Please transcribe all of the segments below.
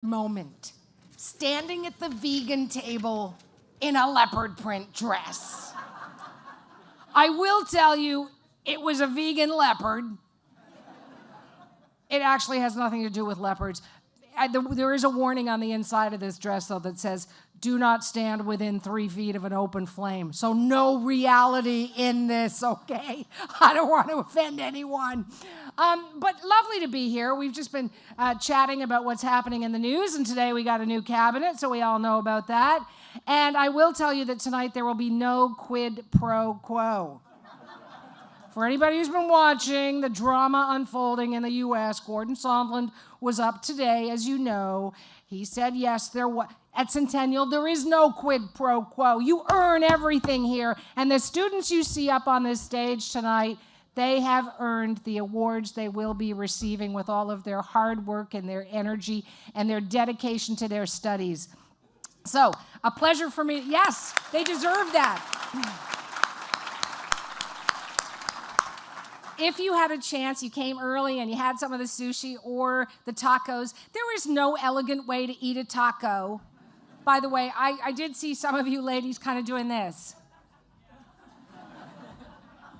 moment, standing at the vegan table in a leopard print dress. I will tell you, it was a vegan leopard. It actually has nothing to do with leopards. There is a warning on the inside of this dress, though, that says, do not stand within 3 feet of an open flame. So no reality in this, okay? I don't want to offend anyone. But lovely to be here. We've just been chatting about what's happening in the news, and today we got a new cabinet, so we all know about that. And I will tell you that tonight there will be no quid pro quo. For anybody who's been watching the drama unfolding in the U.S., Gordon Sondland was up today, as you know. He said, yes, at Centennial, there is no quid pro quo. You earn everything here. And the students you see up on this stage tonight, they have earned the awards they will be receiving with all of their hard work and their energy and their dedication to their studies. So, a pleasure for me. Yes, they deserve that. If you had a chance, you came early and you had some of the sushi or the tacos, there is no elegant way to eat a taco. By the way, I did see some of you ladies kind of doing this.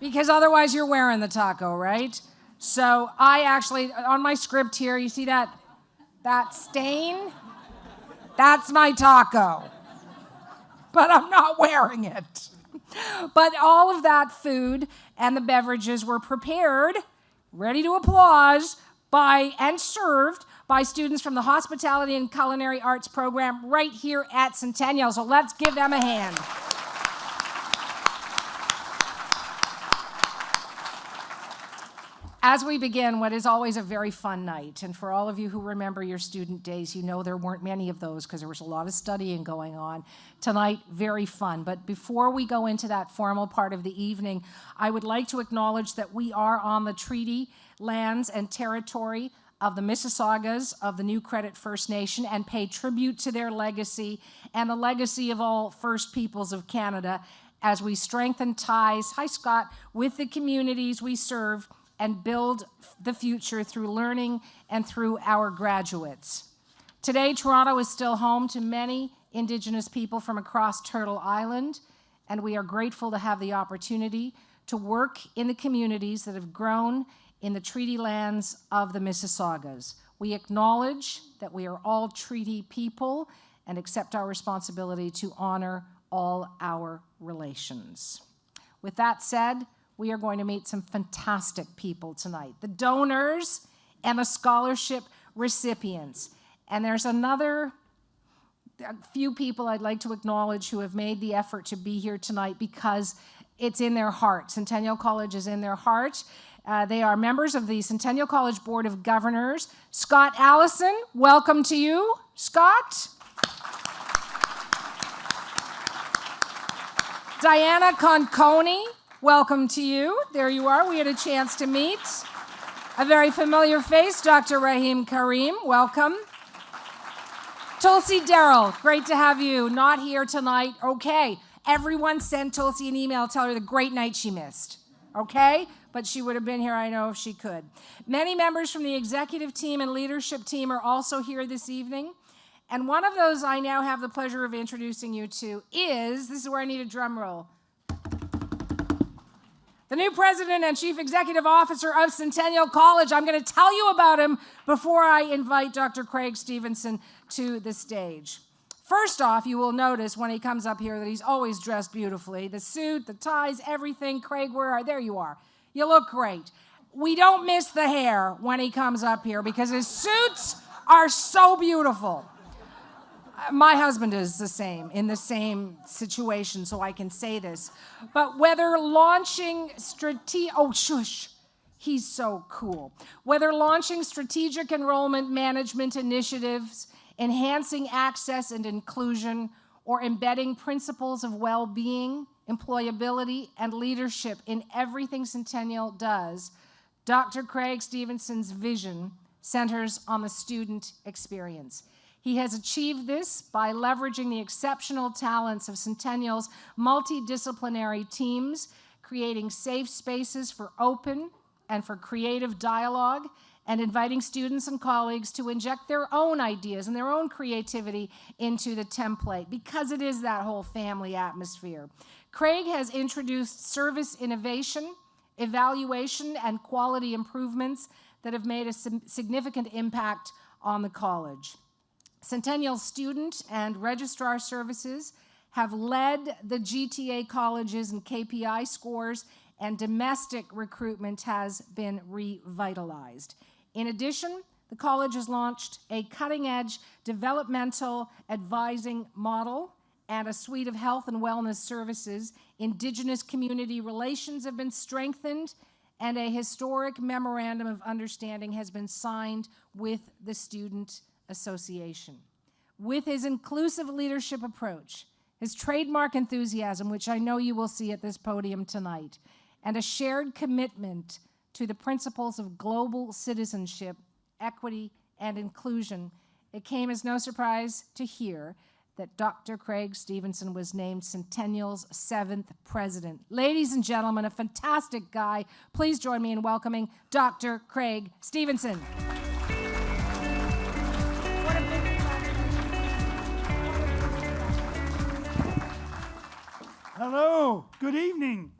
Because otherwise you're wearing the taco, right? So I actually, on my script here, you see that stain? That's my taco. But I'm not wearing it. But all of that food and the beverages were prepared, ready to applause, and served by students from the Hospitality and Culinary Arts program right here at Centennial. So let's give them a hand. As we begin what is always a very fun night, and for all of you who remember your student days, you know there weren't many of those because there was a lot of studying going on. Tonight, very fun. But before we go into that formal part of the evening, I would like to acknowledge that we are on the treaty lands and territory of the Mississaugas of the New Credit First Nation and pay tribute to their legacy and the legacy of all First Peoples of Canada as we strengthen ties, hi Scott, with the communities we serve and build the future through learning and through our graduates. Today, Toronto is still home to many Indigenous people from across Turtle Island, and we are grateful to have the opportunity to work in the communities that have grown in the treaty lands of the Mississaugas. We acknowledge that we are all treaty people and accept our responsibility to honor all our relations. With that said, we are going to meet some fantastic people tonight, the donors and the scholarship recipients. And there's a few people I'd like to acknowledge who have made the effort to be here tonight because it's in their heart. Centennial College is in their heart. They are members of the Centennial College Board of Governors. Scott Allison, welcome to you, Scott. Diana Conconi, welcome to you. There you are. We had a chance to meet. A very familiar face, Dr. Rahim Karim. Welcome. Tulsi Darrell, great to have you. Not here tonight. Okay. Everyone send Tulsi an email. Tell her the great night she missed. Okay? But she would have been here, I know, if she could. Many members from the executive team and leadership team are also here this evening. And one of those I now have the pleasure of introducing you to this is where I need a drum roll. The new president and chief executive officer of Centennial College. I'm going to tell you about him before I invite Dr. Craig Stevenson to the stage. First off, you will notice when he comes up here that he's always dressed beautifully. The suit, the ties, everything. Craig, there you are. You look great. We don't miss the hair when he comes up here because his suits are so beautiful. My husband is the same, in the same situation, so I can say this. But whether launching he's so cool. Whether launching strategic enrollment management initiatives, enhancing access and inclusion, or embedding principles of well-being, employability, and leadership in everything Centennial does, Dr. Craig Stevenson's vision centers on the student experience. He has achieved this by leveraging the exceptional talents of Centennial's multidisciplinary teams, creating safe spaces for open and for creative dialogue, and inviting students and colleagues to inject their own ideas and their own creativity into the template, because it is that whole family atmosphere. Craig has introduced service innovation, evaluation, and quality improvements that have made a significant impact on the college. Centennial student and registrar services have led the GTA colleges in KPI scores, and domestic recruitment has been revitalized. In addition, the college has launched a cutting-edge developmental advising model and a suite of health and wellness services. Indigenous community relations have been strengthened, and a historic memorandum of understanding has been signed with the Student Association. With his inclusive leadership approach, his trademark enthusiasm, which I know you will see at this podium tonight, and a shared commitment to the principles of global citizenship, equity, and inclusion, it came as no surprise to hear that Dr. Craig Stevenson was named Centennial's 7th president. Ladies and gentlemen, a fantastic guy. Please join me in welcoming Dr. Craig Stevenson. Hello, good evening,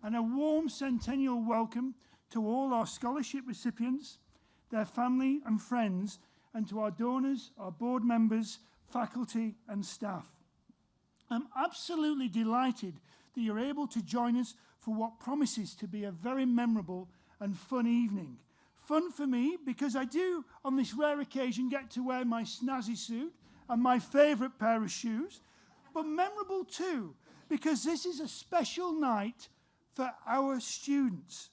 and a warm centennial welcome to all our scholarship recipients, their family and friends, and to our donors, our board members, faculty and staff. I'm absolutely delighted that you're able to join us for what promises to be a very memorable and fun evening. Fun for me because I do, on this rare occasion, get to wear my snazzy suit and my favourite pair of shoes, but memorable too, because this is a special night for our students.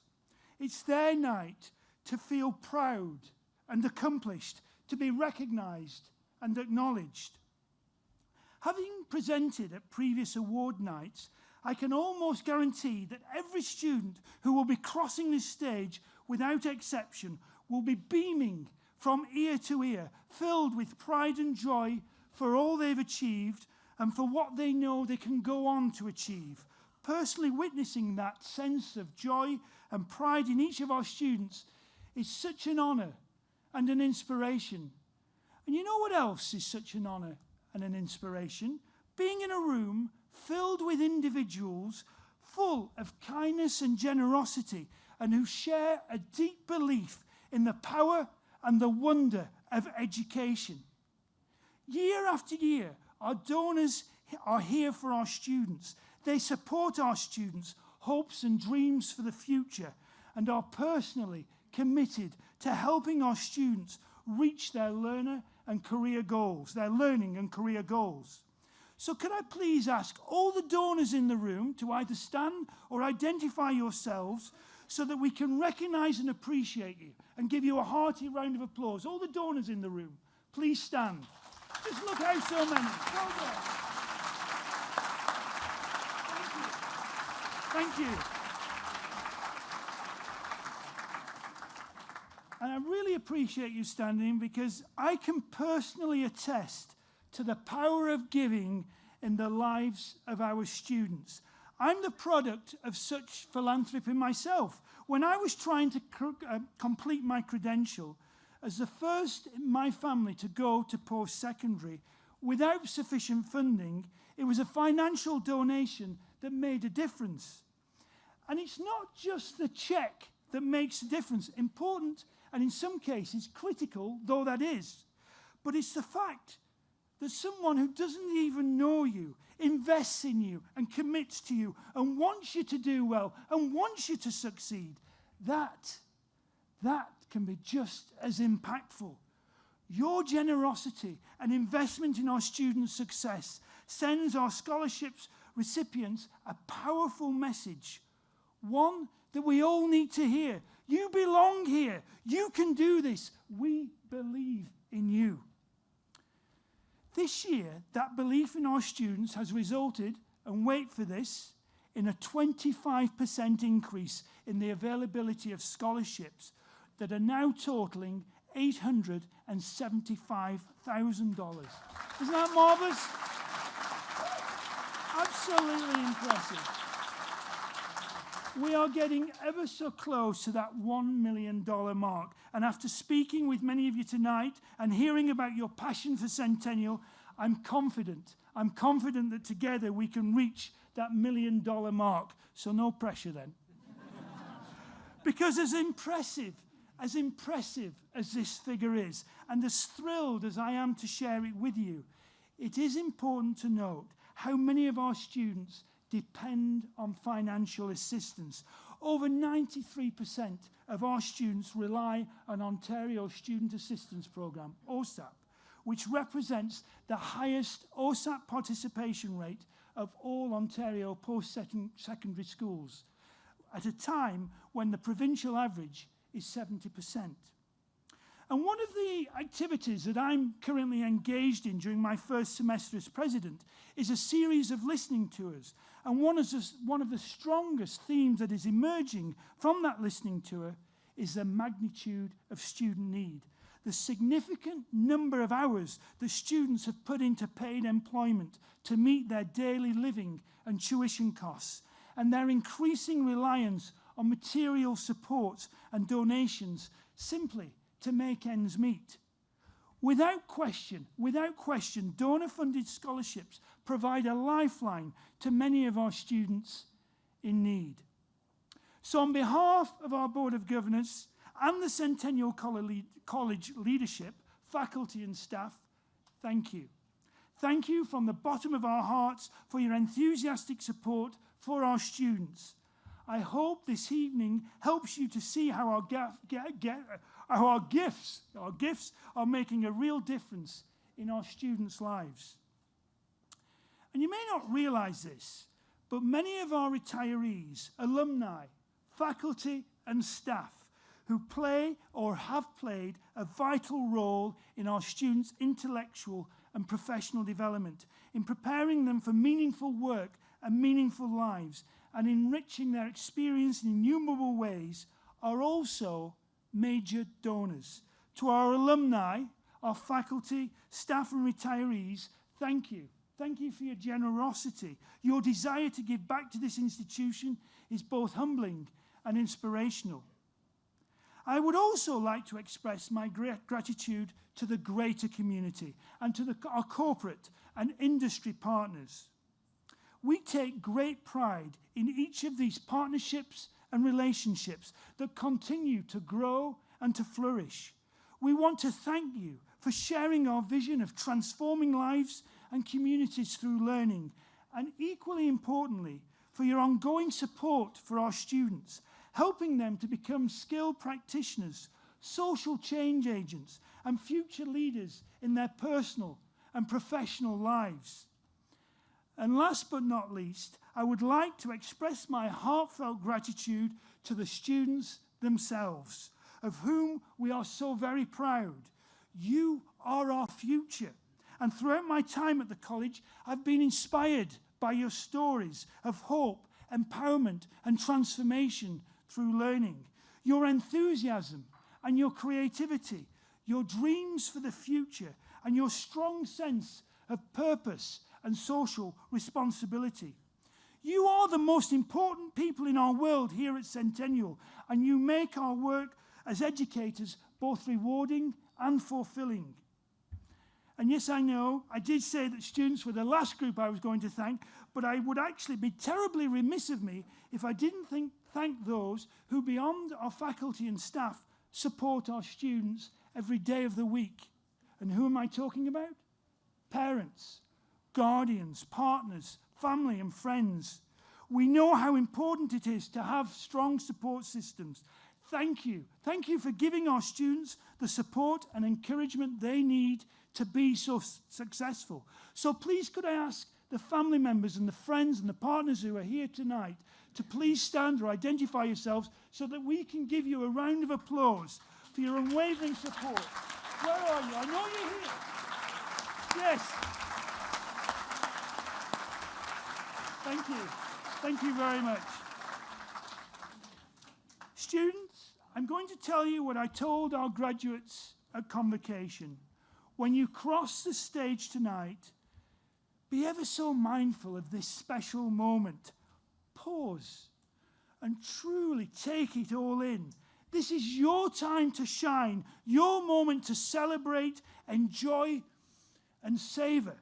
It's their night to feel proud and accomplished, to be recognised and acknowledged. Having presented at previous award nights, I can almost guarantee that every student who will be crossing this stage, without exception, will be beaming from ear to ear, filled with pride and joy for all they've achieved and for what they know they can go on to achieve. Personally witnessing that sense of joy and pride in each of our students is such an honour and an inspiration. And you know what else is such an honour and an inspiration? Being in a room filled with individuals full of kindness and generosity, and who share a deep belief in the power and the wonder of education. Year after year, our donors are here for our students. They support our students' hopes and dreams for the future, and are personally committed to helping our students reach their learning and career goals. So could I please ask all the donors in the room to either stand or identify yourselves so that we can recognise and appreciate you and give you a hearty round of applause. All the donors in the room, please stand. Just look how so many. Well done. Thank you. And I really appreciate you standing, because I can personally attest to the power of giving in the lives of our students. I'm the product of such philanthropy myself. When I was trying to complete my credential as the first in my family to go to post-secondary without sufficient funding, it was a financial donation that made a difference. And it's not just the cheque that makes a difference, important and in some cases critical though that is, but it's the fact that someone who doesn't even know you invests in you and commits to you and wants you to do well and wants you to succeed. That can be just as impactful. Your generosity and investment in our students' success sends our scholarships recipients a powerful message, one that we all need to hear. You belong here. You can do this. We believe in you. This year, that belief in our students has resulted, and wait for this, in a 25% increase in the availability of scholarships that are now totaling $875,000. Isn't that marvellous? Absolutely impressive. We are getting ever so close to that $1 million mark. And after speaking with many of you tonight and hearing about your passion for Centennial, I'm confident that together we can reach that $1 million mark. So no pressure then. Because as impressive as this figure is, and as thrilled as I am to share it with you, it is important to note how many of our students depend on financial assistance. Over 93% of our students rely on Ontario's Student Assistance Programme, OSAP, which represents the highest OSAP participation rate of all Ontario post-secondary schools, at a time when the provincial average is 70%. And one of the activities that I'm currently engaged in during my first semester as president is a series of listening tours. And one of the strongest themes that is emerging from that listening tour is the magnitude of student need. The significant number of hours that students have put into paid employment to meet their daily living and tuition costs, and their increasing reliance on material support and donations simply to make ends meet. Without question, donor-funded scholarships provide a lifeline to many of our students in need. So on behalf of our Board of Governors and the Centennial College leadership, faculty and staff, thank you. Thank you from the bottom of our hearts for your enthusiastic support for our students. I hope this evening helps you to see how our gifts are making a real difference in our students' lives. And you may not realize this, but many of our retirees, alumni, faculty and staff who play or have played a vital role in our students' intellectual and professional development, in preparing them for meaningful work and meaningful lives, and enriching their experience in innumerable ways, are also major donors. To our alumni, our faculty, staff and retirees, thank you. Thank you for your generosity. Your desire to give back to this institution is both humbling and inspirational. I would also like to express my gratitude to the greater community and to our corporate and industry partners. We take great pride in each of these partnerships and relationships that continue to grow and to flourish. We want to thank you for sharing our vision of transforming lives and communities through learning, and equally importantly, for your ongoing support for our students, helping them to become skilled practitioners, social change agents, and future leaders in their personal and professional lives. And last but not least, I would like to express my heartfelt gratitude to the students themselves, of whom we are so very proud. You are our future. And throughout my time at the college, I've been inspired by your stories of hope, empowerment, and transformation through learning. Your enthusiasm and your creativity, your dreams for the future, and your strong sense of purpose and social responsibility. You are the most important people in our world here at Centennial, and you make our work as educators both rewarding and fulfilling. And yes, I know, I did say that students were the last group I was going to thank, but I would actually be terribly remiss of me if I didn't thank those who, beyond our faculty and staff, support our students every day of the week. And who am I talking about? Parents, guardians, partners, family and friends. We know how important it is to have strong support systems. Thank you. Thank you for giving our students the support and encouragement they need to be so successful. So please could I ask the family members and the friends and the partners who are here tonight to please stand or identify yourselves so that we can give you a round of applause for your unwavering support. Where are you? I know you're here. Yes. Thank you. Thank you very much. Students, I'm going to tell you what I told our graduates at convocation. When you cross the stage tonight, be ever so mindful of this special moment. Pause and truly take it all in. This is your time to shine, your moment to celebrate, enjoy, and savor.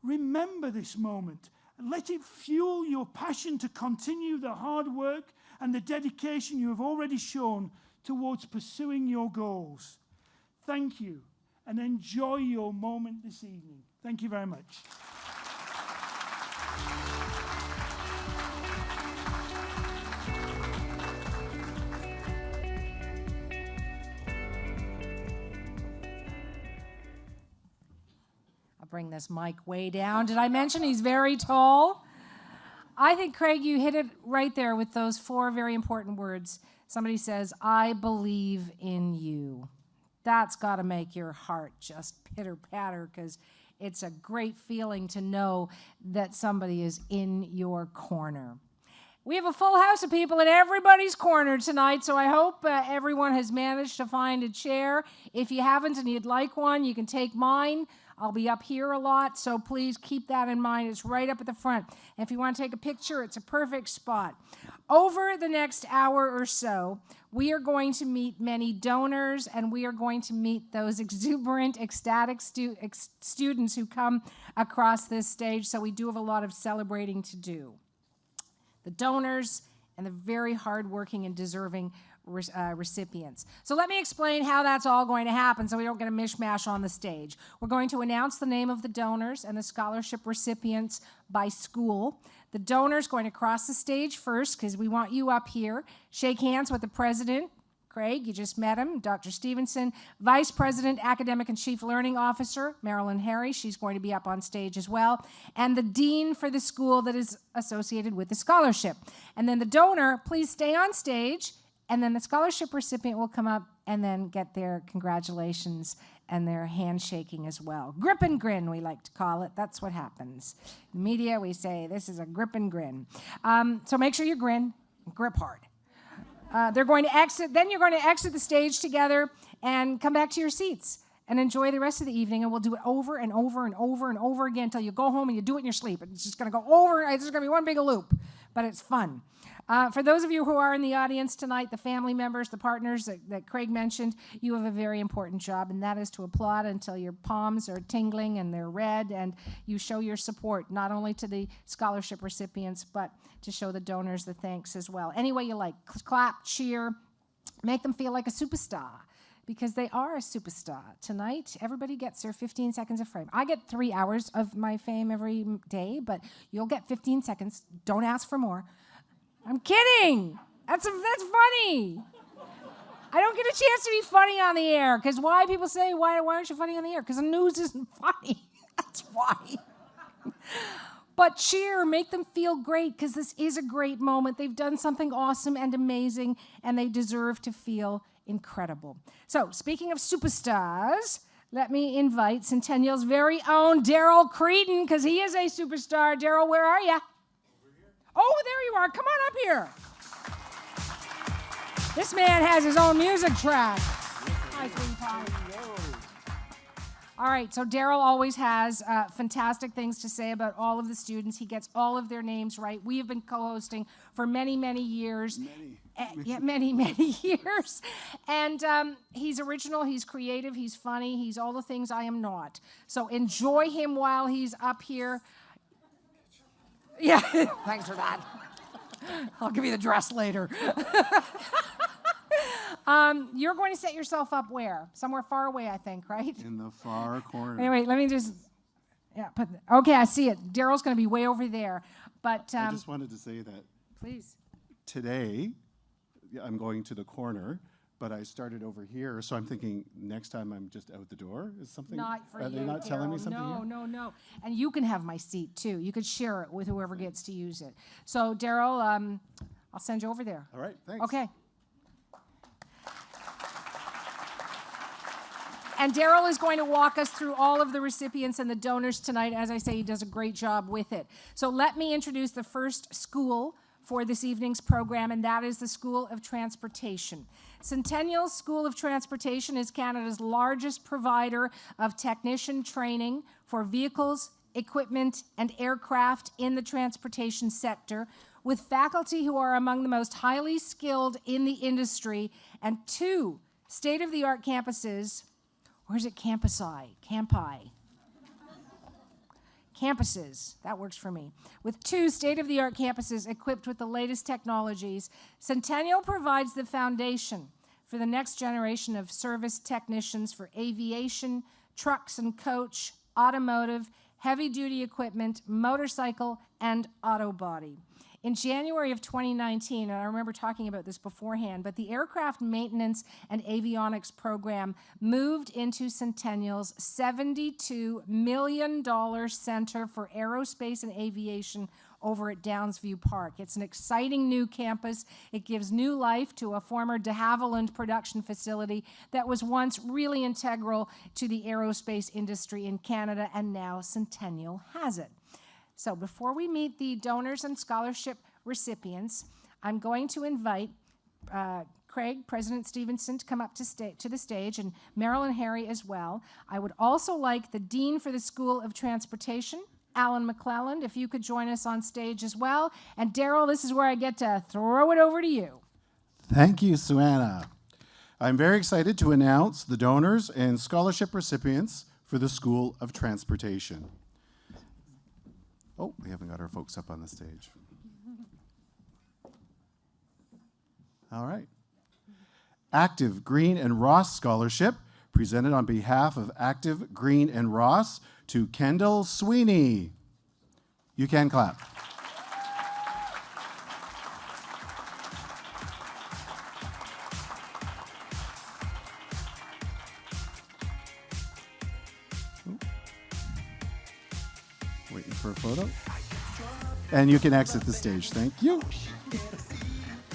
Remember this moment and let it fuel your passion to continue the hard work and the dedication you have already shown towards pursuing your goals. Thank you, and enjoy your moment this evening. Thank you very much. I'll bring this mic way down. Did I mention he's very tall? I think, Craig, you hit it right there with those 4 very important words. Somebody says, I believe in you. That's got to make your heart just pitter-patter, because it's a great feeling to know that somebody is in your corner. We have a full house of people in everybody's corner tonight, so I hope everyone has managed to find a chair. If you haven't and you'd like one, you can take mine. I'll be up here a lot, so please keep that in mind. It's right up at the front. And if you want to take a picture, it's a perfect spot. Over the next hour or so, we are going to meet many donors, and we are going to meet those exuberant, ecstatic students who come across this stage, so we do have a lot of celebrating to do. The donors and the very hardworking and deserving recipients. So let me explain how that's all going to happen so we don't get a mishmash on the stage. We're going to announce the name of the donors and the scholarship recipients by school. The donor's going to cross the stage first because we want you up here. Shake hands with the president, Craig, you just met him, Dr. Stevenson, Vice President, Academic and Chief Learning Officer, Marilyn Harry, she's going to be up on stage as well, and the dean for the school that is associated with the scholarship. And then the donor, please stay on stage, and then the scholarship recipient will come up and then get their congratulations and their handshaking as well. Grip and grin, we like to call it. That's what happens. In the media, we say this is a grip and grin. So make sure you grin, grip hard. They're going to exit, then you're going to exit the stage together and come back to your seats and enjoy the rest of the evening, and we'll do it over and over and over and over again until you go home and you do it in your sleep. It's just going to go over, it's just going to be one big loop, but it's fun. For those of you who are in the audience tonight, the family members, the partners that Craig mentioned, you have a very important job, and that is to applaud until your palms are tingling and they're red, and you show your support, not only to the scholarship recipients, but to show the donors the thanks as well. Any way you like, clap, cheer, make them feel like a superstar, because they are a superstar. Tonight, everybody gets their 15 seconds of fame. I get 3 hours of my fame every day, but you'll get 15 seconds. Don't ask for more. I'm kidding. That's funny. I don't get a chance to be funny on the air, because why? People say, why aren't you funny on the air? Because the news isn't funny. That's why. But cheer, make them feel great, because this is a great moment. They've done something awesome and amazing, and they deserve to feel incredible. So, speaking of superstars, let me invite Centennial's very own Daryl Creedon, because he is a superstar. Daryl, where are you? Oh, there you are. Come on up here. This man has his own music track. Hi, sweetie pie. All right, so Daryl always has fantastic things to say about all of the students. He gets all of their names right. We have been co-hosting for many, many years. Many years. And he's original, he's creative, he's funny, he's all the things I am not. So enjoy him while he's up here. Yeah, thanks for that. I'll give you the dress later. You're going to set yourself up where? Somewhere far away, I think, right? In the far corner. Anyway, let me just, okay, I see it. Daryl's going to be way over there. But I just wanted to say that please. Today, I'm going to the corner, but I started over here, so I'm thinking next time I'm just out the door. Is something? Not for Are you, they not telling me Daryl. something here? No. And you can have my seat, too. You could share it with whoever gets to use it. So, Daryl, I'll send you over there. All right, thanks. Okay. And Daryl is going to walk us through all of the recipients and the donors tonight. As I say, he does a great job with it. So let me introduce the first school for this evening's program, and that is the School of Transportation. Centennial School of Transportation is Canada's largest provider of technician training for vehicles, equipment, and aircraft in the transportation sector. with faculty who are among the most highly skilled in the industry, and 2 state-of-the-art campuses, or is it campuses, that works for me. With 2 state-of-the-art campuses equipped with the latest technologies, Centennial provides the foundation for the next generation of service technicians for aviation, trucks and coach, automotive, heavy-duty equipment, motorcycle, and auto body. In January of 2019, and I remember talking about this beforehand, but the Aircraft Maintenance and Avionics Program moved into Centennial's $72 million Center for Aerospace and Aviation over at Downsview Park. It's an exciting new campus. It gives new life to a former de Havilland production facility that was once really integral to the aerospace industry in Canada, and now Centennial has it. So before we meet the donors and scholarship recipients, I'm going to invite Craig, President Stevenson, to come up to the stage, and Meryl and Harry as well. I would also like the Dean for the School of Transportation, Alan McClelland, if you could join us on stage as well. And Daryl, this is where I get to throw it over to you. Thank you, Suanna. I'm very excited to announce the donors and scholarship recipients for the School of Transportation. Oh, we haven't got our folks up on the stage. All right. Active Green and Ross Scholarship, presented on behalf of Active Green and Ross to Kendall Sweeney. You can clap. Waiting for a photo. And you can exit the stage. Thank you.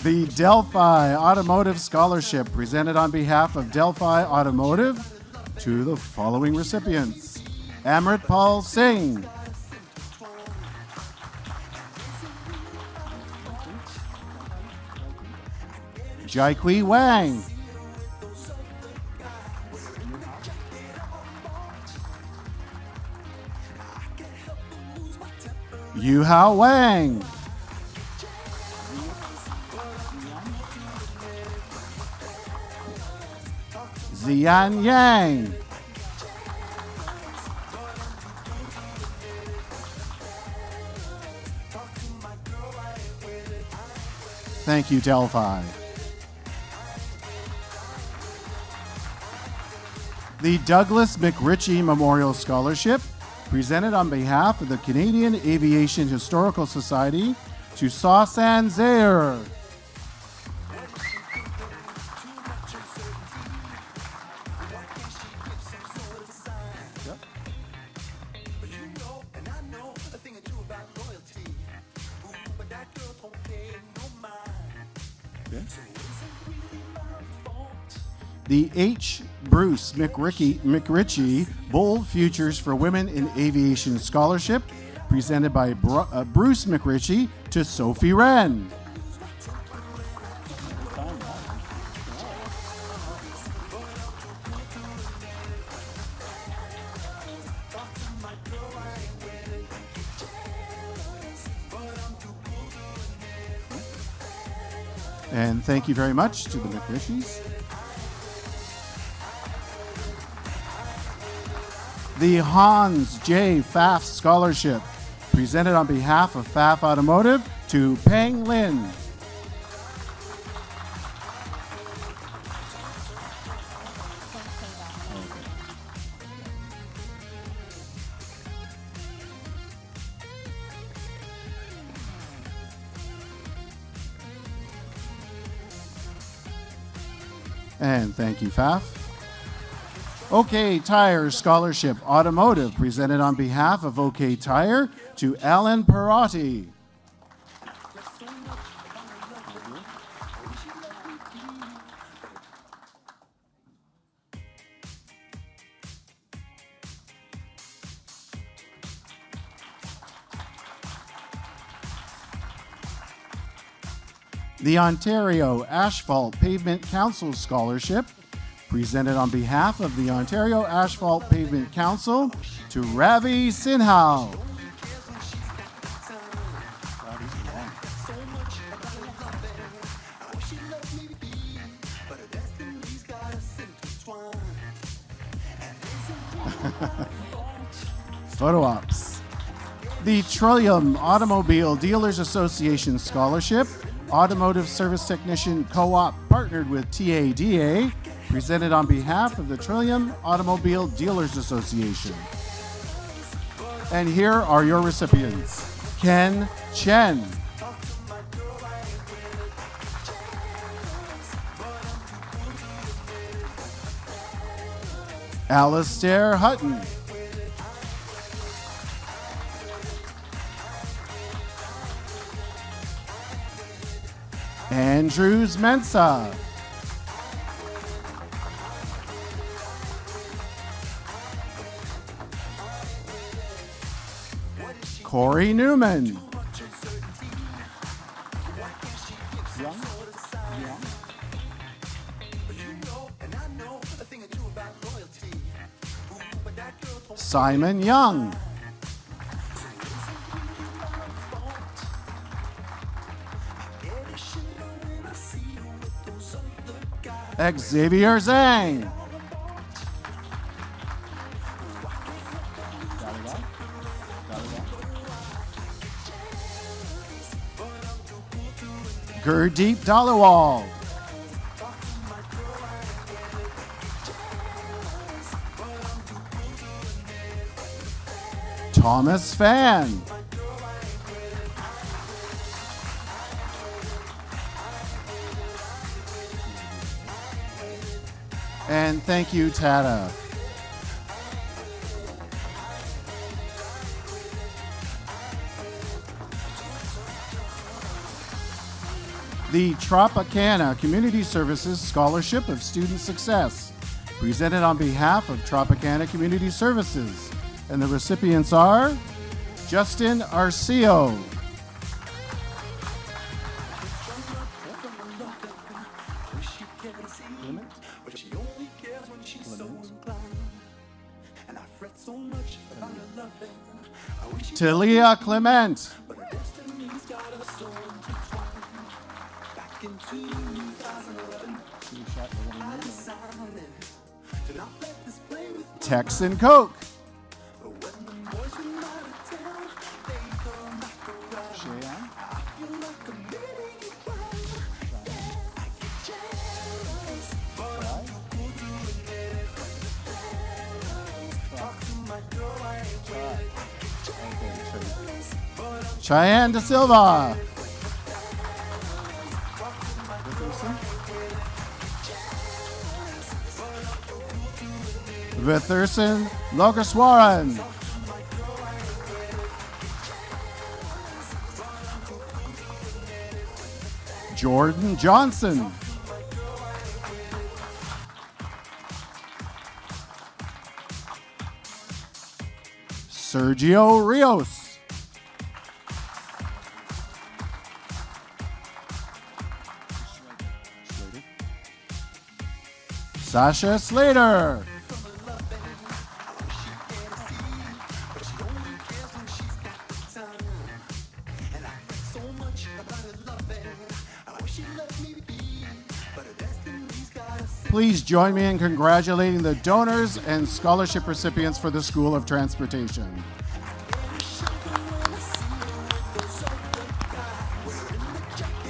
The Delphi Automotive Scholarship, presented on behalf of Delphi Automotive to the following recipients: Amrit Paul Singh, Jaikui Wang, Yuhao Wang, Zian Yang, thank you, Delphi. The Douglas McRitchie Memorial Scholarship, presented on behalf of the Canadian Aviation Historical Society to Sausan Zaire. The H. Bruce McRitchie Bold Futures for Women in Aviation Scholarship, presented by Bruce McRitchie to Sophie Wren. And thank you very much to the McRitchies. The Hans J. Pfaff Scholarship, presented on behalf of Pfaff Automotive to Peng Lin. And thank you, Pfaff. OK Tire Scholarship Automotive, presented on behalf of OK Tire to Alan Perotti. The Ontario Asphalt Pavement Council Scholarship, presented on behalf of the Ontario Asphalt Pavement Council to Ravi Sinhal. Photo ops. The Trillium Automobile Dealers Association Scholarship, Automotive Service Technician Co-op partnered with TADA, presented on behalf of the Trillium Automobile Dealers Association. And here are your recipients. Ken Chen. Alistair Hutton. Andrews Mensa. Corey Newman. Simon Young. Xavier Zhang. Gurdeep Dalawal. Thomas Fan. And thank you, Tata. The Tropicana Community Services Scholarship of Student Success, presented on behalf of Tropicana Community Services. And the recipients are Justin Arcio, Talia Clement, Texan Coke, Cheyenne Da Silva, Vitherson Logaswaran, Jordan Johnson, Sergio Rios, Sasha Slater, please join me in congratulating the donors and scholarship recipients for the School of Transportation.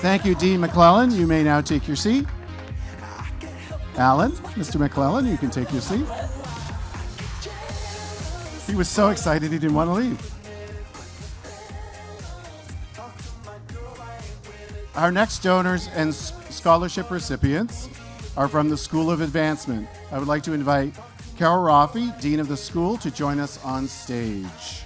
Thank you, Dean McClellan. You may now take your seat. Alan, Mr. McClellan, you can take your seat. He was so excited he didn't want to leave. Our next donors and scholarship recipients are from the School of Advancement. I would like to invite Carol Rafi, Dean of the school, to join us on stage.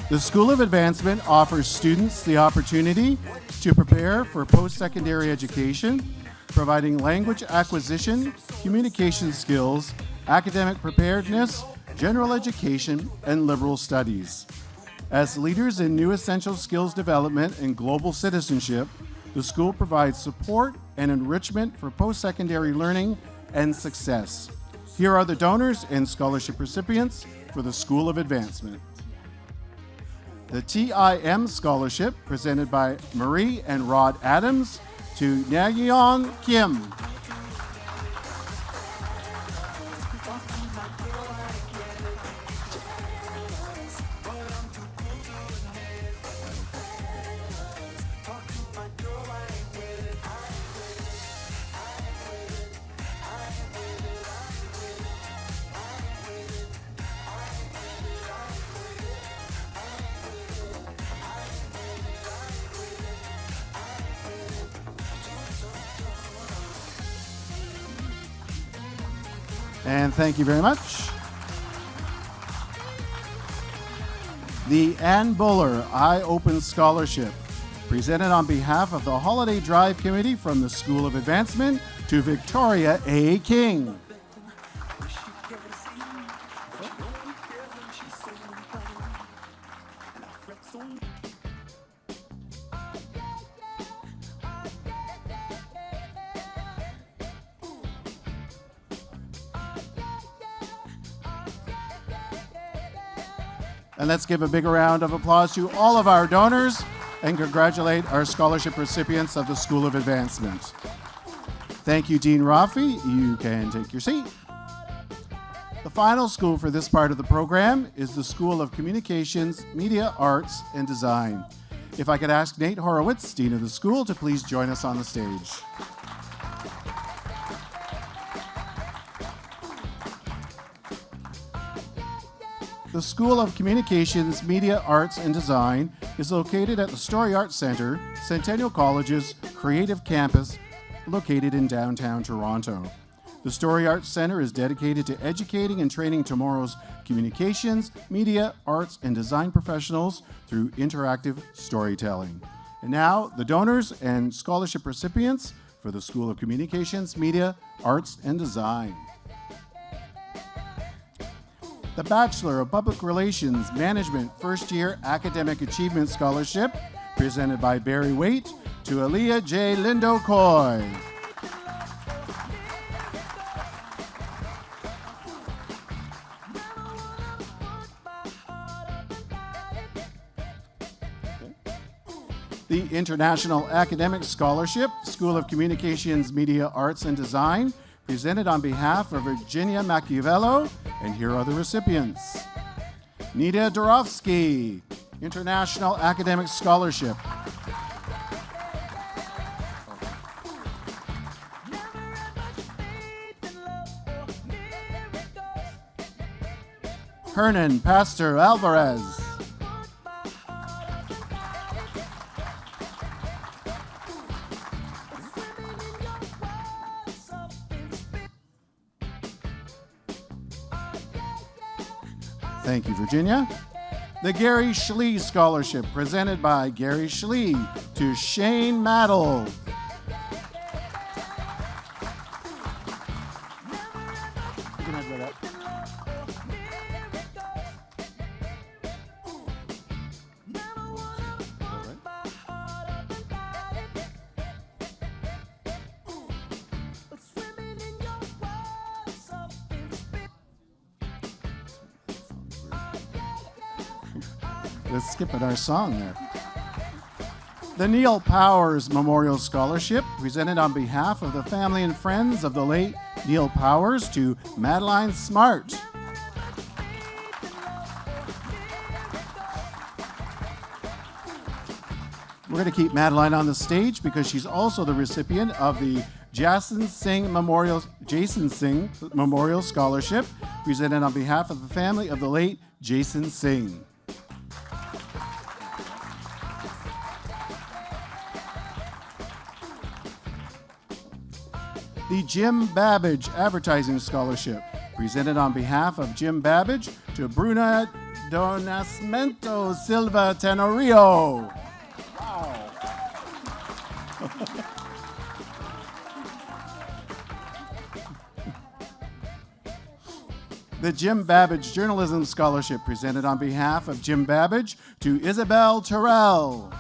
The School of Advancement offers students the opportunity to prepare for post-secondary education, providing language acquisition, communication skills, academic preparedness, general education, and liberal studies. As leaders in new essential skills development and global citizenship, the school provides support and enrichment for post-secondary learning and success. Here are the donors and scholarship recipients for the School of Advancement. The TIM Scholarship, presented by Marie and Rod Adams, to Nagyong Kim. And thank you very much. The Ann Buller Eye Open Scholarship, presented on behalf of the Holiday Drive Committee from the School of Advancement to Victoria A. King. And let's give a big round of applause to all of our donors and congratulate our scholarship recipients of the School of Advancement. Thank you, Dean Rafi. You can take your seat. The final school for this part of the program is the School of Communications, Media, Arts, and Design. If I could ask Nate Horowitz, Dean of the school, to please join us on the stage. The School of Communications, Media, Arts, and Design is located at the Story Arts Centre, Centennial College's creative campus, located in downtown Toronto. The Story Arts Centre is dedicated to educating and training tomorrow's communications, media, arts, and design professionals through interactive storytelling. And now, the donors and scholarship recipients for the School of Communications, Media, Arts, and Design. The Bachelor of Public Relations Management First Year Academic Achievement Scholarship, presented by Barry Waite, to Aaliyah J. Lindo Coy. The International Academic Scholarship, School of Communications, Media, Arts, and Design, presented on behalf of Virginia Machiavello, and here are the recipients. Nita Dorofsky, International Academic Scholarship. Hernan Pastor Alvarez. Thank you, Virginia. The Gary Schlee Scholarship, presented by Gary Schlee, to Shane Maddle. You can have that up. We're skipping our song there. The Neil Powers Memorial Scholarship, presented on behalf of the family and friends of the late Neil Powers, to Madeline Smart. We're going to keep Madeline on the stage because she's also the recipient of the Jason Singh Memorial Scholarship, presented on behalf of the family of the late Jason Singh. The Jim Babbage Advertising Scholarship, presented on behalf of Jim Babbage, to Bruna Donasmento Silva Tenorio. Wow. The Jim Babbage Journalism Scholarship, presented on behalf of Jim Babbage, to Isabel Terrell.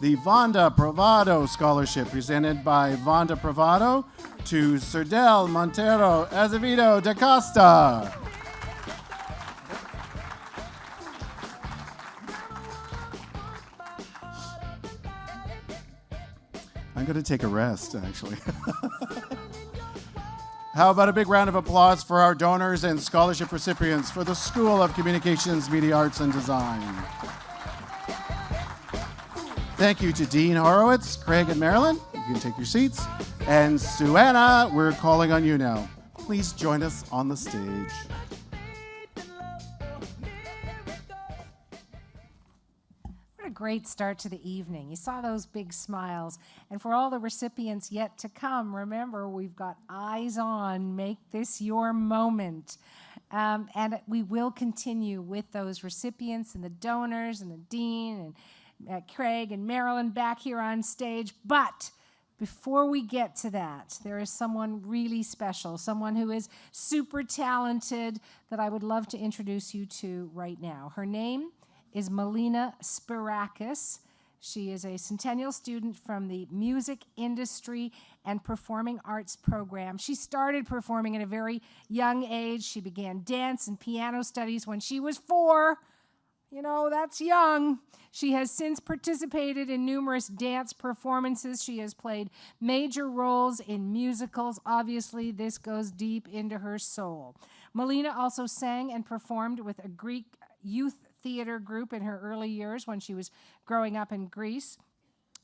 The Vonda Pravado Scholarship, presented by Vonda Pravado, to Cerdel Montero Azevedo da Costa. I'm going to take a rest, actually. How about a big round of applause for our donors and scholarship recipients for the School of Communications, Media Arts, and Design. Thank you to Dean Horowitz, Craig, and Marilyn. You can take your seats. And Suanna, we're calling on you now. Please join us on the stage. What a great start to the evening. You saw those big smiles. And for all the recipients yet to come, remember, we've got eyes on. Make this your moment. And we will continue with those recipients and the donors and the dean and Craig and Marilyn back here on stage. But before we get to that, there is someone really special, someone who is super talented that I would love to introduce you to right now. Her name is Melina Spirakis. She is a Centennial student from the Music Industry and Performing Arts program. She started performing at a very young age. She began dance and piano studies when she was 4. You know, that's young. She has since participated in numerous dance performances. She has played major roles in musicals. Obviously, this goes deep into her soul. Melina also sang and performed with a Greek youth theater group in her early years when she was growing up in Greece.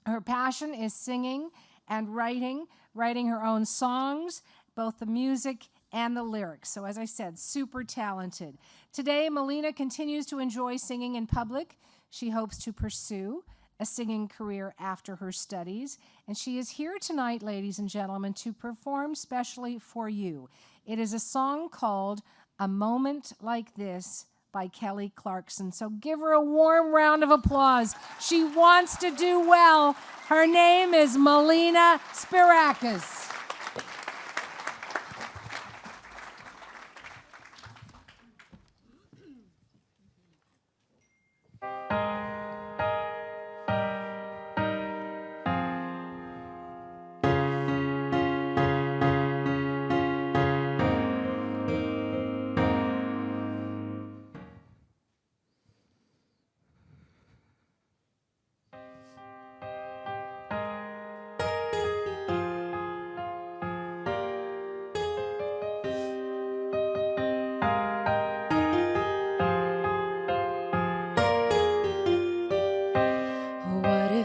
Her passion is singing and writing her own songs, both the music and the lyrics. So as I said, super talented. Today, Melina continues to enjoy singing in public. She hopes to pursue a singing career after her studies. And she is here tonight, ladies and gentlemen, to perform specially for you. It is a song called A Moment Like This by Kelly Clarkson. So give her a warm round of applause. She wants to do well. Her name is Melina Spirakis.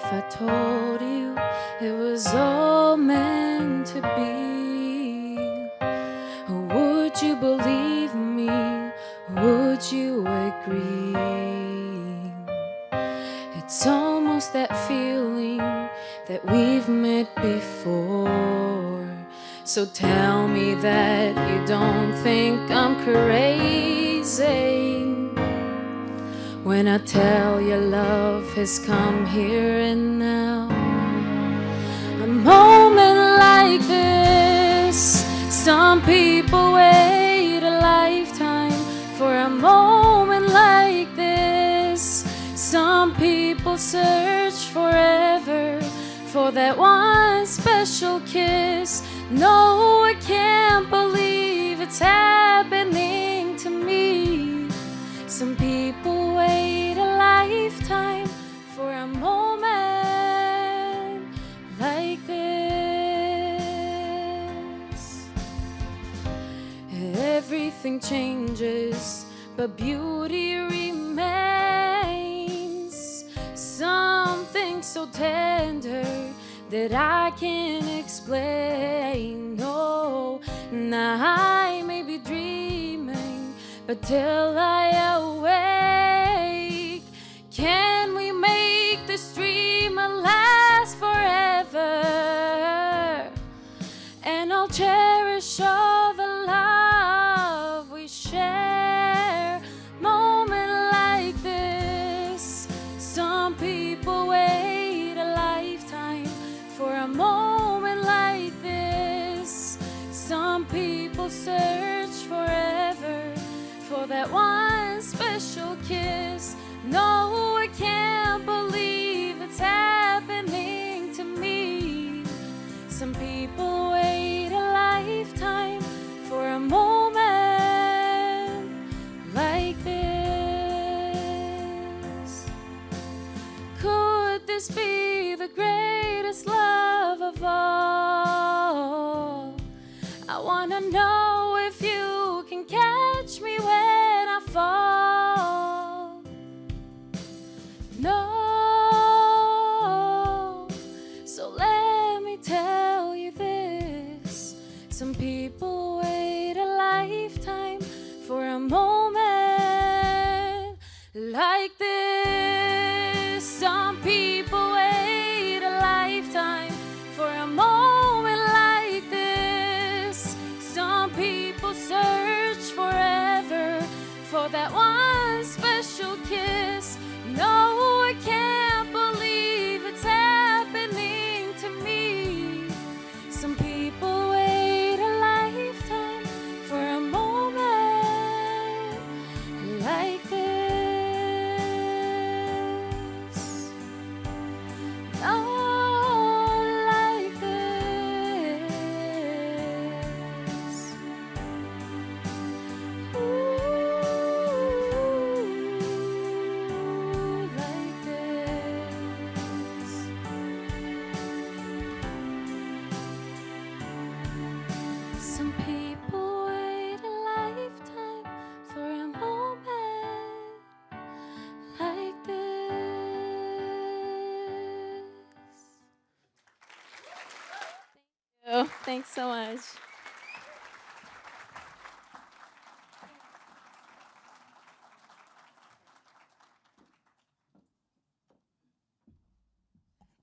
I told you it was all meant to be. Would you believe me? Would you agree? It's almost that feeling that we've met before. So tell me that you don't think I'm crazy when I tell you love has come here and now. A moment like this, some people wait a lifetime for a moment like this. Some people search forever for that one special kiss. No, I can't believe it's happening to me. Some people wait a lifetime for a moment like this. Everything changes, but beauty remains. Something so tender that I can't explain. No, now I may be dreaming, but till I awake, can we make this dream last forever? And I'll cherish all the love we share. Moment like this, some people wait a lifetime for a moment like this. Some people search forever for that one special kiss. No, I can't believe it's happening to me. Some people wait a this be the greatest love of all. I wanna know if you can catch me when I fall. No, so let me tell you this. Some people wait a lifetime for a moment like this. Some people wait a lifetime for a moment like this. Some people search forever for that one special kiss. No, I can't believe it's happening to me. Some people wait a lifetime for a moment like this. Oh, like this. Ooh, like this. Some people wait a lifetime for a moment like this. Thank you. Thanks so much.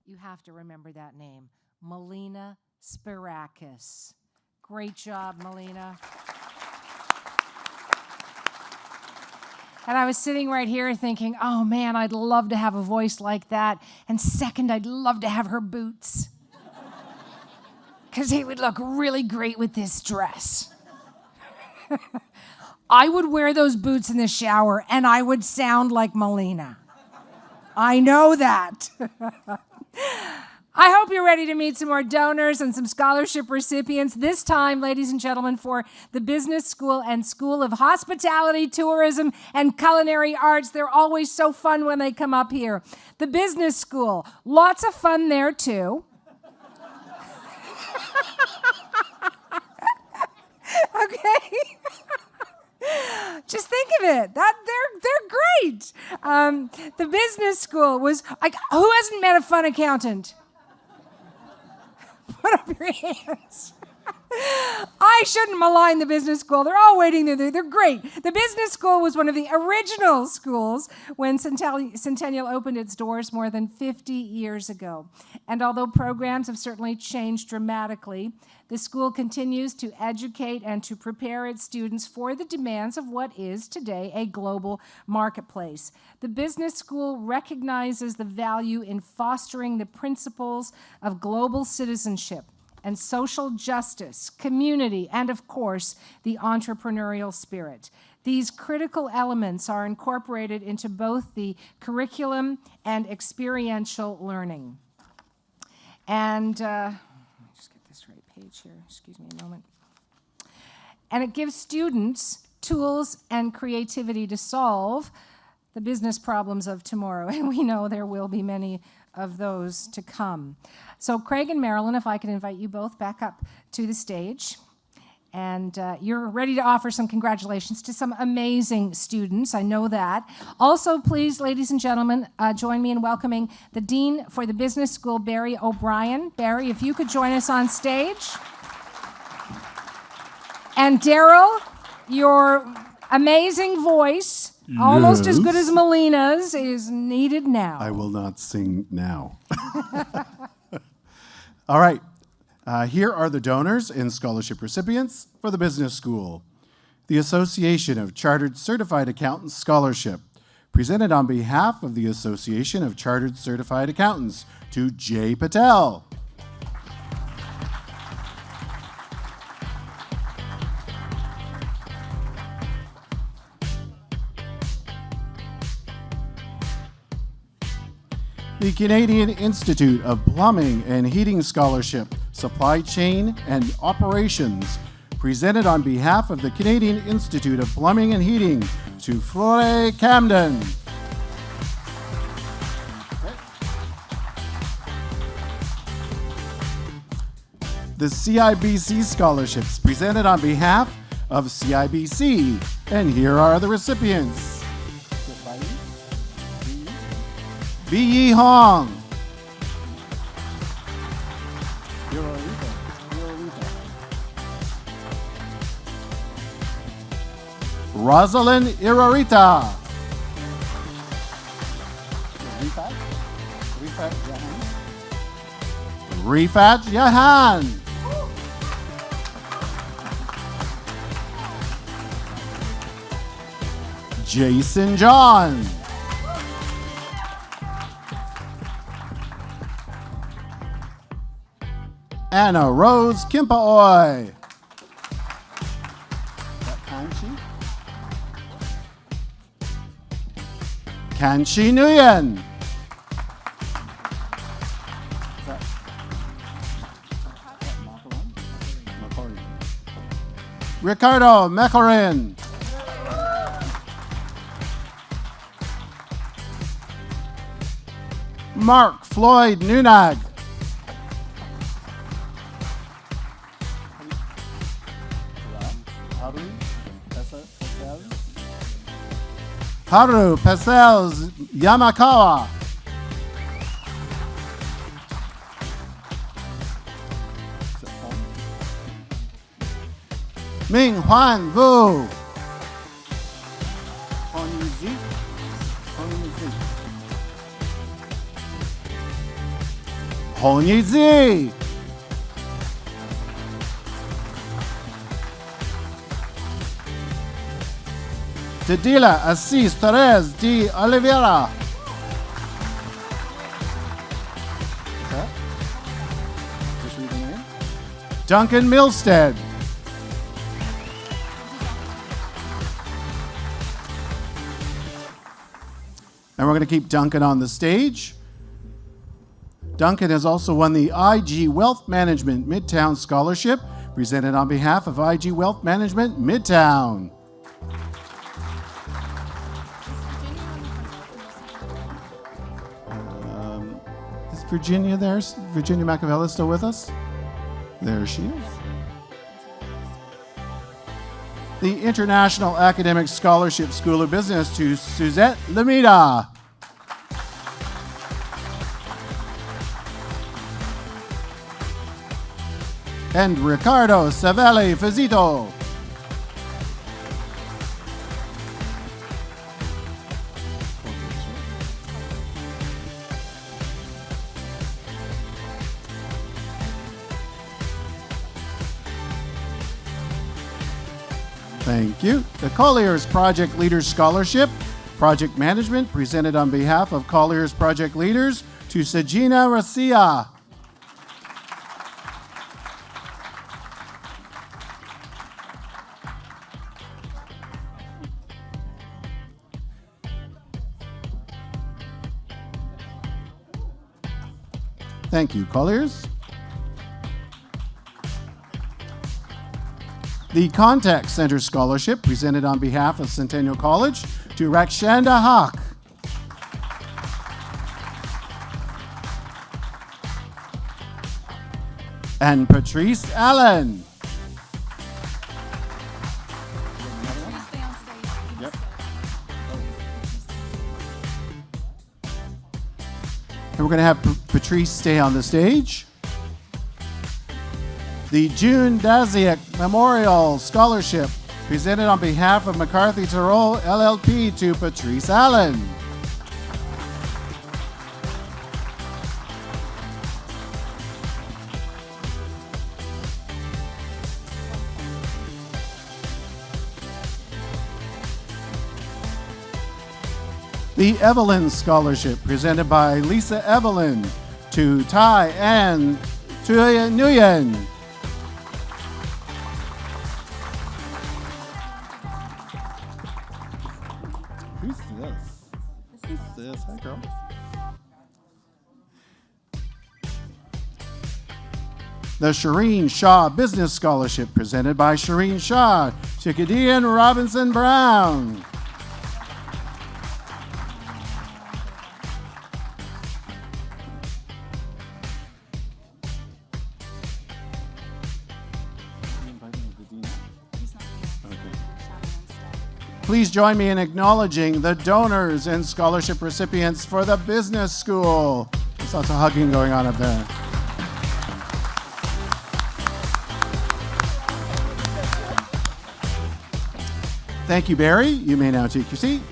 You have to remember that name, Melina Spirakis. Great job, Melina. And I was sitting right here thinking, oh man, I'd love to have a voice like that. And second, I'd love to have her boots. Because they would look really great with this dress. I would wear those boots in the shower and I would sound like Melina. I know that. I hope you're ready to meet some more donors and some scholarship recipients, this time, ladies and gentlemen, for the Business School and School of Hospitality, Tourism, and Culinary Arts. They're always so fun when they come up here. The Business School, lots of fun there, too. Okay? Just think of it. They're great. The Business School was like, who hasn't met a fun accountant? Put up your hands. I shouldn't malign the Business School. They're all waiting there. They're great. The Business School was one of the original schools when Centennial opened its doors more than 50 years ago. And although programs have certainly changed dramatically, the school continues to educate and to prepare its students for the demands of what is today a global marketplace. The Business School recognizes the value in fostering the principles of global citizenship and social justice, community, and of course, the entrepreneurial spirit. These critical elements are incorporated into both the curriculum and experiential learning. And let me just get this right page here, excuse me a moment. And it gives students tools and creativity to solve the business problems of tomorrow, and we know there will be many of those to come. So Craig and Marilyn, if I could invite you both back up to the stage. And you're ready to offer some congratulations to some amazing students, I know that. Also, please, ladies and gentlemen, join me in welcoming the Dean for the Business School, Barry O'Brien. Barry, if you could join us on stage. And Daryl, your amazing voice, almost as good as Melina's, is needed now. I will not sing now. All right. Here are the donors and scholarship recipients for the Business School. The Association of Chartered Certified Accountants Scholarship, presented on behalf of the Association of Chartered Certified Accountants to Jay Patel. The Canadian Institute of Plumbing and Heating Scholarship, Supply Chain and Operations, presented on behalf of the Canadian Institute of Plumbing and Heating to Flore Camden. the CIBC scholarships presented on behalf of CIBC. And here are the recipients. B.E. Hong. Rosalind Irarita. Rifat Yahan. Jason John. Anna Rose Kimpaoy. Is that Kanchi? Kanchi Nguyen. Is that Macarin? Ricardo Macarin. Mark Floyd Nunag. Haru Pasels Yamakawa. Ming Huan Vu. Hong Yizi. Tadila Assis Torres de Oliveira. Duncan Milstead. And we're going to keep Duncan on the stage. Duncan has also won the IG Wealth Management Midtown Scholarship, presented on behalf of IG Wealth Management Midtown. Is Virginia there? Is Virginia Machiavelli still with us? There she is. The International Academic Scholarship School of Business to Suzette Lamida. And Ricardo Savelli Fazito. Thank you. The Colliers Project Leaders Scholarship, Project Management, presented on behalf of Colliers Project Leaders to Sajina Rasia. Thank you, Colliers. The Contact Center Scholarship, presented on behalf of Centennial College to Rakshanda Hawk. And Patrice Allen. Yep. And we're going to have Patrice stay on the stage. The June Daziak Memorial Scholarship, presented on behalf of McCarthy Thoreau LLP to Patrice Allen. The Evelyn Scholarship, presented by Lisa Evelyn to Tai and Tuya Nguyen. Who's this? Who's this? Hi, girl. The Shireen Shaw Business Scholarship, presented by Shireen Shaw to Kadian Robinson Brown. Please join me in acknowledging the donors and scholarship recipients for the business school. There's lots of hugging going on up there. Thank you, Barry. You may now take your seat.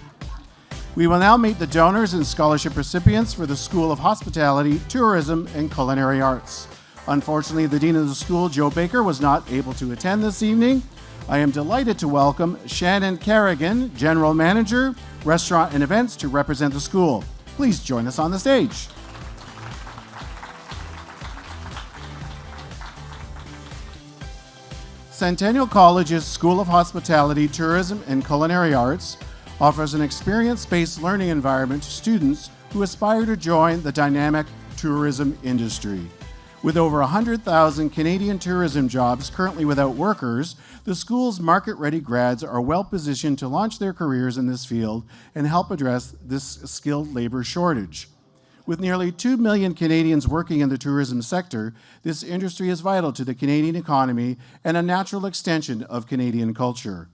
We will now meet the donors and scholarship recipients for the School of Hospitality, Tourism, and Culinary Arts. Unfortunately, the Dean of the School, Joe Baker, was not able to attend this evening. I am delighted to welcome Shannon Kerrigan, General Manager, Restaurant and Events, to represent the school. Please join us on the stage. Centennial College's School of Hospitality, Tourism, and Culinary Arts offers an experience-based learning environment to students who aspire to join the dynamic tourism industry. With over 100,000 Canadian tourism jobs currently without workers, the school's market-ready grads are well-positioned to launch their careers in this field and help address this skilled labor shortage. With nearly 2 million Canadians working in the tourism sector, this industry is vital to the Canadian economy and a natural extension of Canadian culture.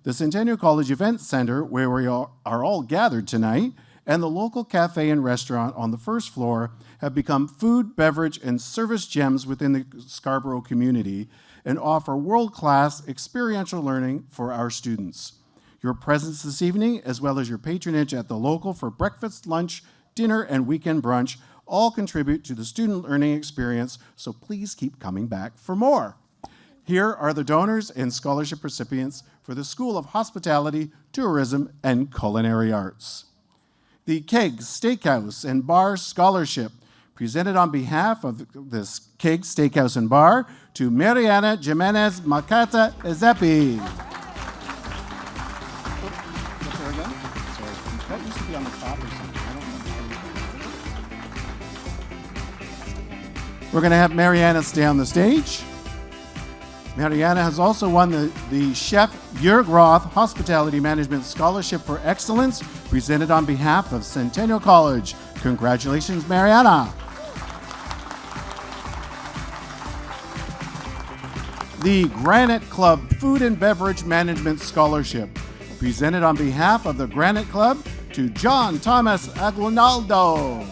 The Centennial College Event Centre, where we are all gathered tonight, and the local cafe and restaurant on the first floor have become food, beverage, and service gems within the Scarborough community and offer world-class experiential learning for our students. Your presence this evening, as well as your patronage at the local for breakfast, lunch, dinner, and weekend brunch, all contribute to the student learning experience, so please keep coming back for more. Here are the donors and scholarship recipients for the School of Hospitality, Tourism, and Culinary Arts. The Kegs Steakhouse and Bar Scholarship, presented on behalf of this Kegs Steakhouse and Bar to Mariana Jimenez Macata Ezepi. That used to be on the top or something. I don't know. We're going to have Mariana stay on the stage. Mariana has also won the Chef Jörg Roth Hospitality Management Scholarship for Excellence, presented on behalf of Centennial College. Congratulations, Mariana. The Granite Club Food and Beverage Management Scholarship, presented on behalf of the Granite Club to John Thomas Aguinaldo.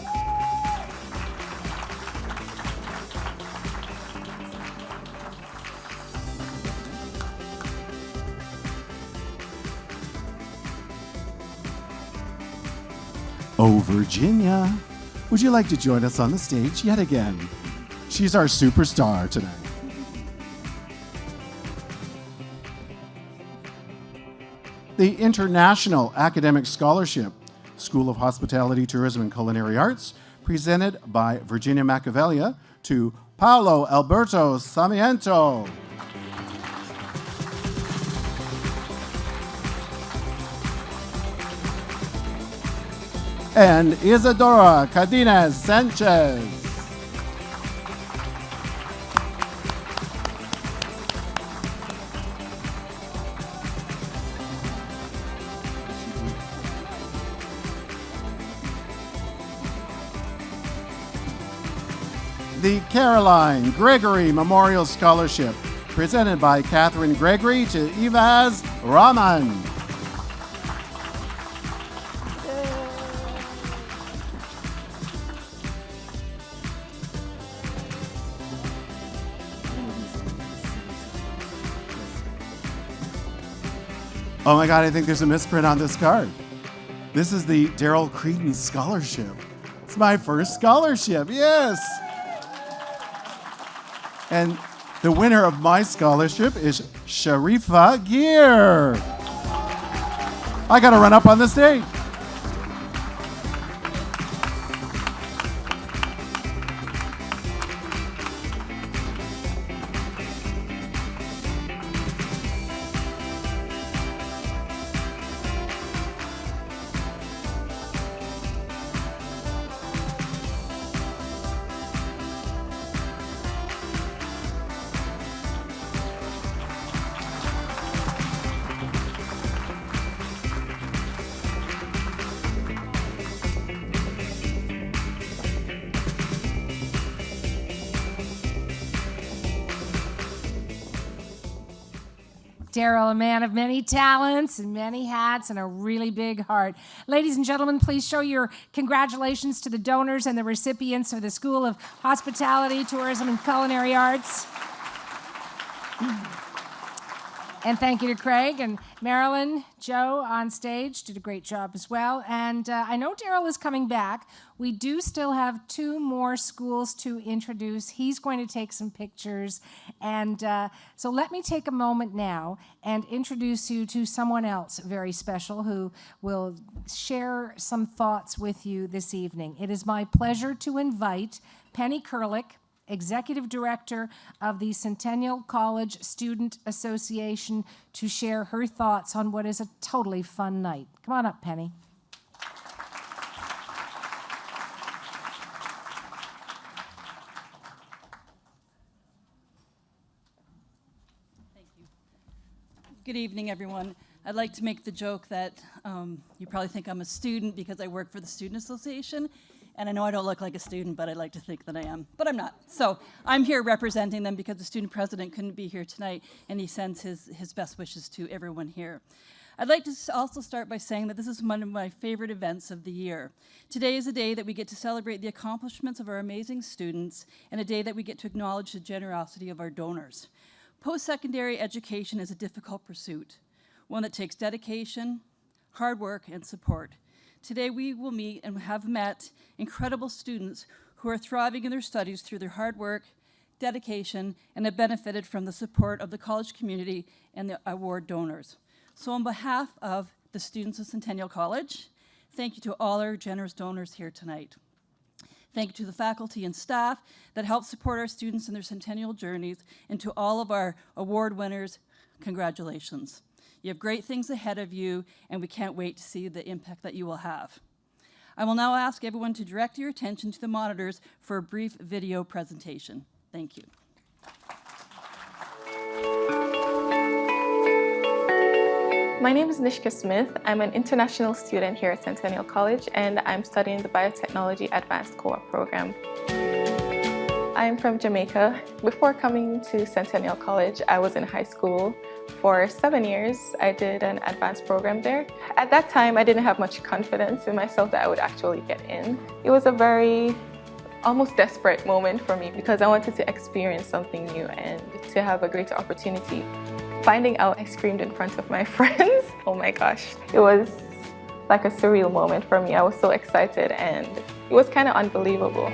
Oh, Virginia, would you like to join us on the stage yet again? She's our superstar tonight. The International Academic Scholarship, School of Hospitality, Tourism, and Culinary Arts, presented by Virginia Machiavellia to Paolo Alberto Samiento. And Isadora Cardenas Sanchez. The Caroline Gregory Memorial Scholarship, presented by Catherine Gregory to Ivaz Rahman. Oh my God, I think there's a misprint on this card. This is the Daryl Creedon Scholarship. It's my first scholarship, yes. And the winner of my scholarship is Sharifa Gear. I gotta run up on the stage. Daryl, a man of many talents and many hats and a really big heart. Ladies and gentlemen, please show your congratulations to the donors and the recipients of the School of Hospitality, Tourism, and Culinary Arts. And thank you to Craig and Marilyn, Joe on stage, did a great job as well. And I know Daryl is coming back. We do still have 2 more schools to introduce. He's going to take some pictures. And so let me take a moment now and introduce you to someone else very special who will share some thoughts with you this evening. It is my pleasure to invite Penny Kerlick, Executive Director of the Centennial College Student Association, to share her thoughts on what is a totally fun night. Come on up, Penny. Thank you. Good evening, everyone. I'd like to make the joke that you probably think I'm a student because I work for the Student Association. And I know I don't look like a student, but I'd like to think that I am. But I'm not. So I'm here representing them because the student president couldn't be here tonight, and he sends his best wishes to everyone here. I'd like to also start by saying that this is one of my favorite events of the year. Today is a day that we get to celebrate the accomplishments of our amazing students, and a day that we get to acknowledge the generosity of our donors. Post-secondary education is a difficult pursuit, one that takes dedication, hard work, and support. Today we will meet and have met incredible students who are thriving in their studies through their hard work, dedication, and have benefited from the support of the college community and the award donors. So on behalf of the students of Centennial College, thank you to all our generous donors here tonight. Thank you to the faculty and staff that help support our students in their centennial journeys, and to all of our award winners, congratulations. You have great things ahead of you, and we can't wait to see the impact that you will have. I will now ask everyone to direct your attention to the monitors for a brief video presentation. Thank you. My name is Nishka Smith. I'm an international student here at Centennial College, and I'm studying the Biotechnology Advanced Co-op program. I'm from Jamaica. Before coming to Centennial College, I was in high school. For 7 years, I did an advanced program there. At that time, I didn't have much confidence in myself that I would actually get in. It was a very almost desperate moment for me because I wanted to experience something new and to have a greater opportunity. Finding out, I screamed in front of my friends. Oh my gosh, it was like a surreal moment for me. I was so excited and it was kind of unbelievable.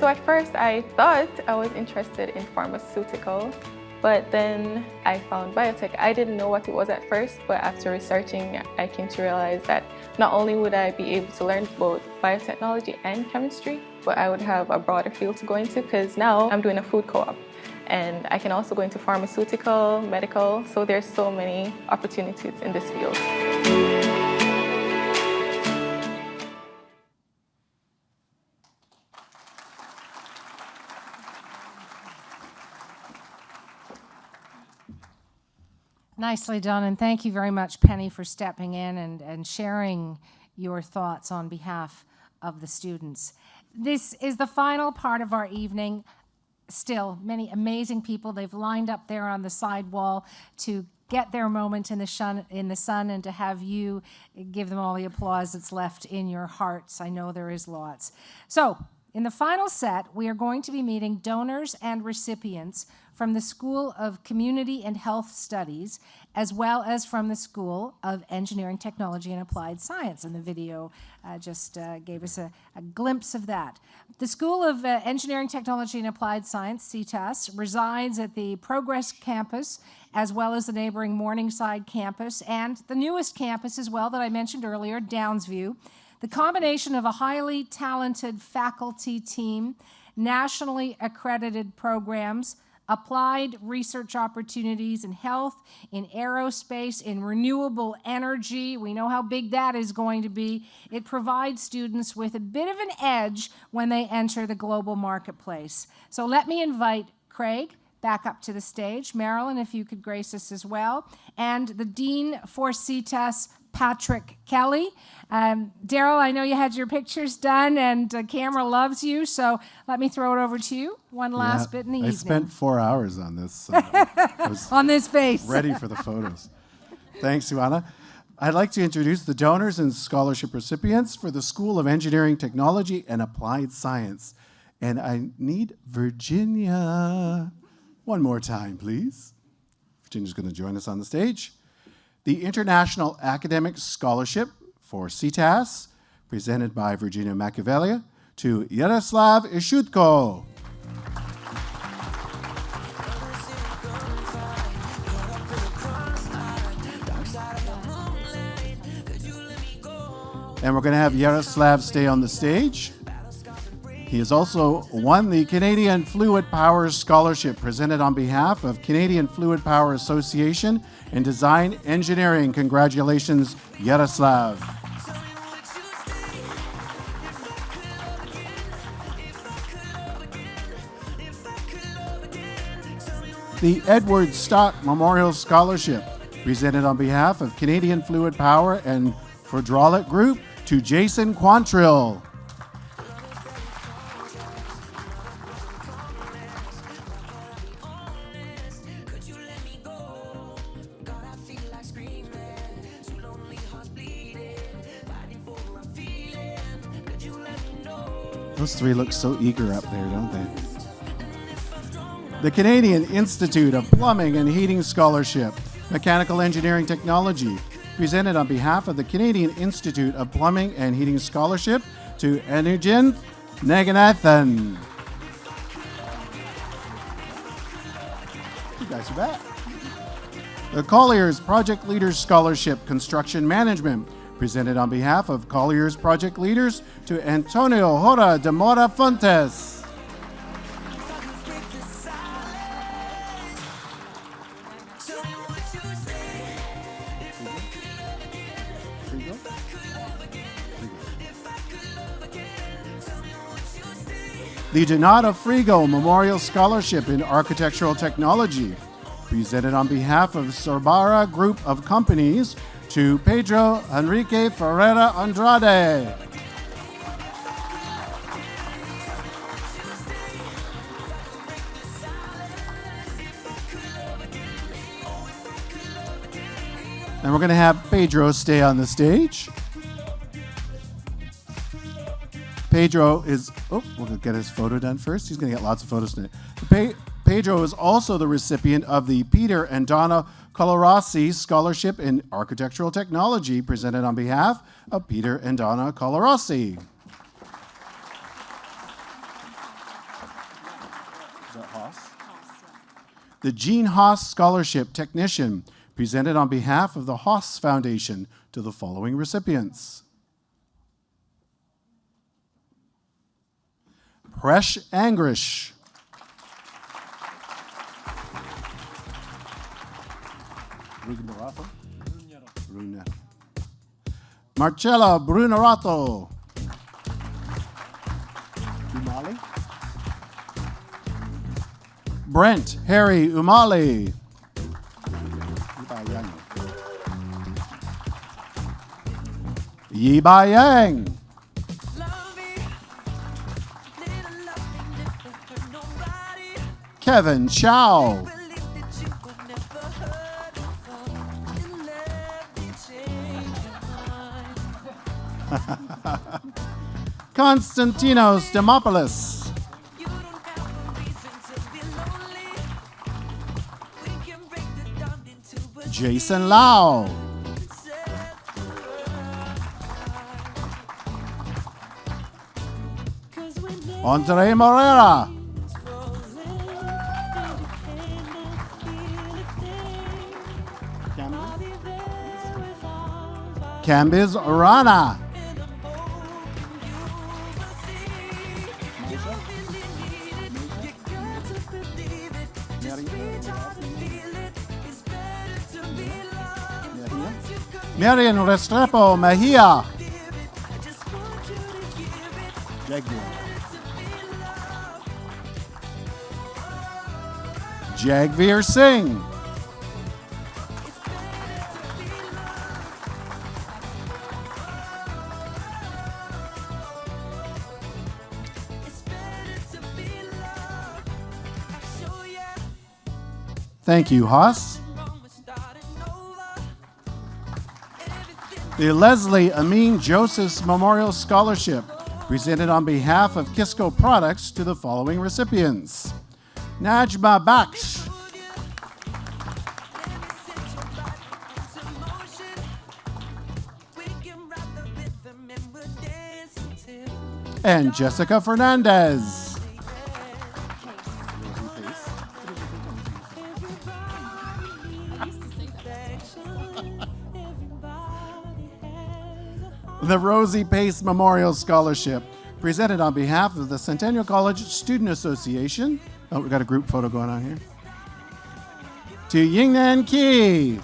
So at first I thought I was interested in pharmaceutical, but then I found biotech. I didn't know what it was at first, but after researching, I came to realize that not only would I be able to learn both biotechnology and chemistry, but I would have a broader field to go into because now I'm doing a food co-op. And I can also go into pharmaceutical, medical, so there's so many opportunities in this field. Nicely done, and thank you very much, Penny, for stepping in and sharing your thoughts on behalf of the students. This is the final part of our evening. Still, many amazing people. They've lined up there on the side wall to get their moment in the sun and to have you give them all the applause that's left in your hearts. I know there is lots. So, in the final set, we are going to be meeting donors and recipients from the School of Community and Health Studies, as well as from the School of Engineering, Technology, and Applied Science. And the video just gave us a glimpse of that. The School of Engineering, Technology, and Applied Science, CTAS, resides at the Progress campus, as well as the neighboring Morningside campus, and the newest campus as well that I mentioned earlier, Downsview. The combination of a highly talented faculty team, nationally accredited programs, applied research opportunities in health, in aerospace, in renewable energy. We know how big that is going to be. It provides students with a bit of an edge when they enter the global marketplace. So let me invite Craig back up to the stage. Marilyn, if you could grace us as well. And the Dean for CTAS, Patrick Kelly. Daryl, I know you had your pictures done, and camera loves you, so let me throw it over to you. One last bit in the I evening. spent 4 hours on this. I was On this face. ready for the photos. Thanks, Ioana. I'd like to introduce the donors and scholarship recipients for the School of Engineering, Technology, and Applied Science. And I need Virginia. One more time, please. Virginia's going to join us on the stage. The International Academic Scholarship for CTAS, presented by Virginia Machiavelli, to Yaroslav Ishutko. And we're going to have Yaroslav stay on the stage. He has also won the Canadian Fluid Power Scholarship, presented on behalf of Canadian Fluid Power Association in Design Engineering. Congratulations, Yaroslav. The Edward Stott Memorial Scholarship, presented on behalf of Canadian Fluid Power and Hydraulic Group, to Jason Quantrill. Those three look so eager up there, don't they? The Canadian Institute of Plumbing and Heating Scholarship, Mechanical Engineering Technology, presented on behalf of the Canadian Institute of Plumbing and Heating Scholarship to Anujan Naganathan. You guys are back. The Colliers Project Leaders Scholarship, Construction Management, presented on behalf of Colliers Project Leaders to Antonio Hora de Mora Fontes. The Donato Frigo Memorial Scholarship in Architectural Technology, presented on behalf of Sorbara Group of Companies to Pedro Enrique Ferreira Andrade. And we're going to have Pedro stay on the stage. Pedro is, we're going to get his photo done first. He's going to get lots of photos tonight. Pedro is also the recipient of the Peter and Donna Colarossi Scholarship in Architectural Technology, presented on behalf of Peter and Donna Colarossi. Is that Haas? The Gene Haas Scholarship Technician, presented on behalf of the Haas Foundation to the following recipients. Presh Angrish. Marcella Brunerato. Umali. Brent Harry Umali. Yi Bai Yang. Kevin Chow. Konstantinos Demopoulos. Jason Lau. Andre Morera. Cambiz Rana. Marian Restrepo Mejia. Jagveer Singh. Thank you, Haas. The Leslie Amin Josephs Memorial Scholarship, presented on behalf of Kisco Products to the following recipients. Najma Baksh, and Jessica Fernandez. The Rosie Pace Memorial Scholarship, presented on behalf of the Centennial College Student Association. Oh, we got a group photo going on here. To Yingnan Ki.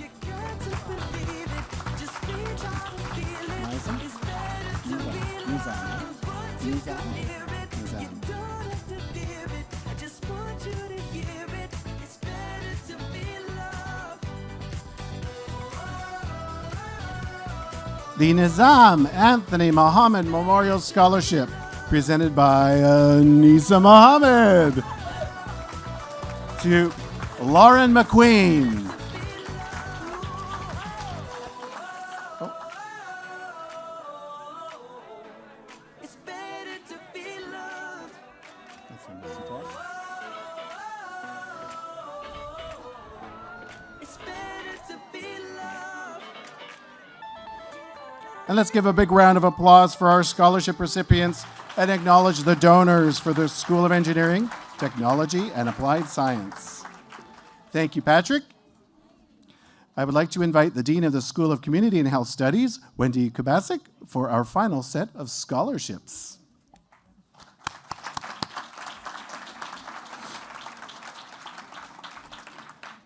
The Nizam Anthony Muhammad Memorial Scholarship, presented by Nisa Muhammad. To Lauren McQueen. Oh. And let's give a big round of applause for our scholarship recipients and acknowledge the donors for the School of Engineering, Technology, and Applied Science. Thank you, Patrick. I would like to invite the Dean of the School of Community and Health Studies, Wendy Kubasik, for our final set of scholarships.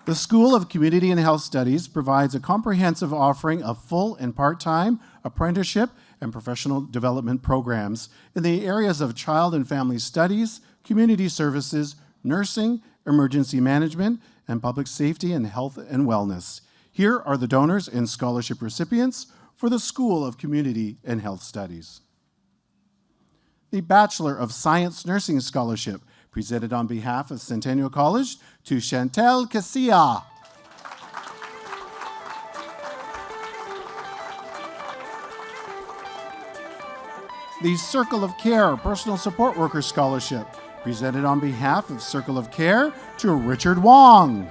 The School of Community and Health Studies provides a comprehensive offering of full and part-time apprenticeship and professional development programs in the areas of child and family studies, community services, nursing, emergency management, and public safety and health and wellness. Here are the donors and scholarship recipients for the School of Community and Health Studies. The Bachelor of Science Nursing Scholarship, presented on behalf of Centennial College to Chantel Casilla. The Circle of Care Personal Support Worker Scholarship, presented on behalf of Circle of Care to Richard Wong.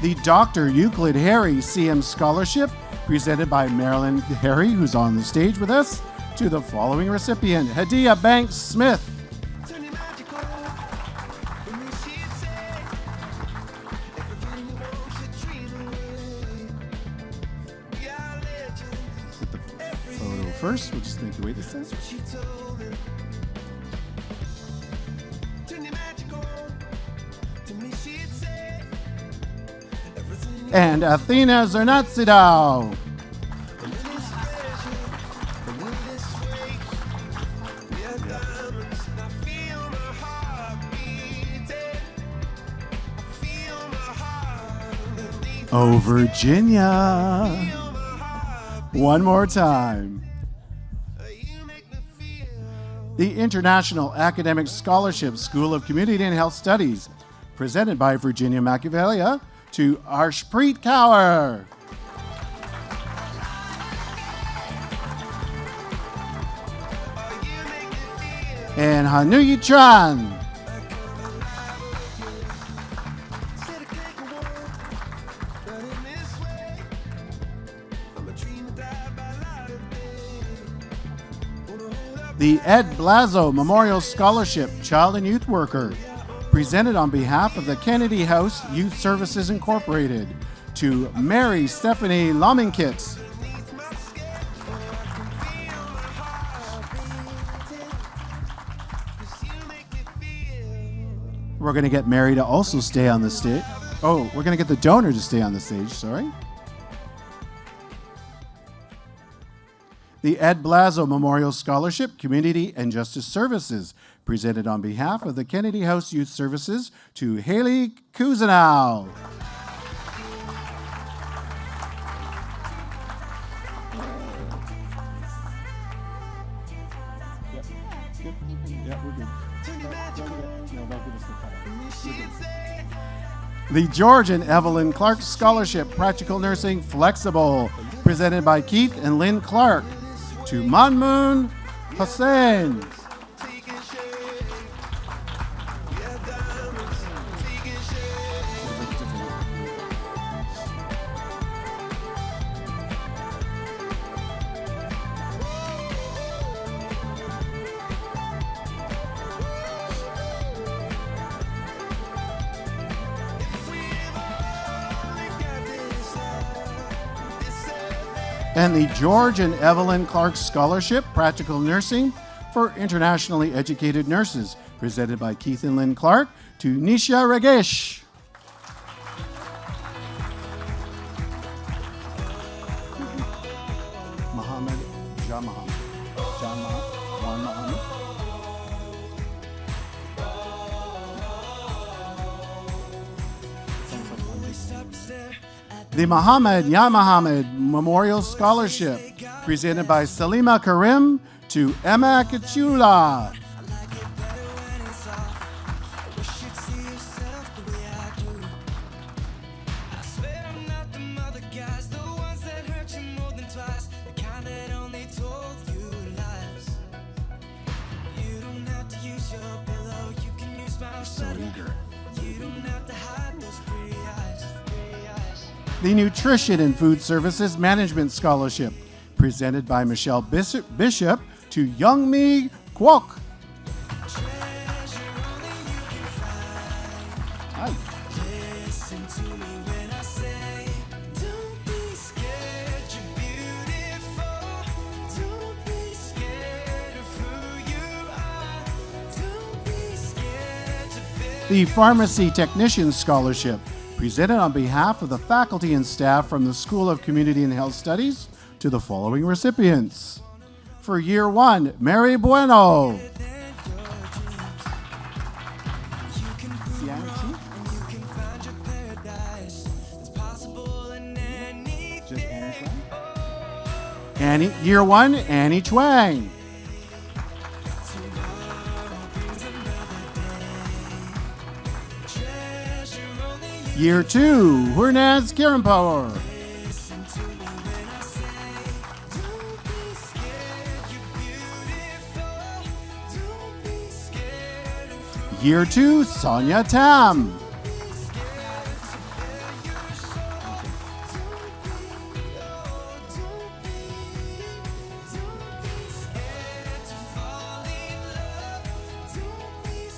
The Dr. Euclid Harry CM Scholarship, presented by Marilyn Harry, who's on the stage with us, to the following recipient, Hadia Banks Smith. First, we'll just make the way this is. And Athena Zernatsidau. Oh, Virginia. One more time. The International Academic Scholarship School of Community and Health Studies, presented by Virginia Machiavellia to Arshpreet Kaur. And Hanuyi Tran. The Ed Blazo Memorial Scholarship Child and Youth Worker, presented on behalf of the Kennedy House Youth Services Incorporated to Mary Stephanie Lominkit. We're going to get Mary to also stay on the stage. Oh, we're going to get the donor to stay on the stage, sorry. The Ed Blazo Memorial Scholarship, Community and Justice Services, presented on behalf of the Kennedy House Youth Services to Haley Kuzanow. Yeah, we're good. No, they'll give us the call. We're good. The George and Evelyn Clark Scholarship, Practical Nursing Flexible, presented by Keith and Lynn Clark, to Manmoon Hussein. And the George and Evelyn Clark Scholarship, Practical Nursing for Internationally Educated Nurses, presented by Keith and Lynn Clark, to Nisha Ragesh. Muhammad, John Muhammad. John Muhammad, Juan Muhammad. The Muhammad Ya Muhammad Memorial Scholarship, presented by Salima Karim, to Emma Kachula. So eager. The Nutrition and Food Services Management Scholarship, presented by Michelle Bishop, to Youngmi Kwok. Hi. The Pharmacy Technician Scholarship, presented on behalf of the faculty and staff from the School of Community and Health Studies, to the following recipients. For year 1, Mary Bueno. Annie, year 1, Annie Chuang. Year 2, Hernaz Kiranpower. Year 2, Sonia Tam.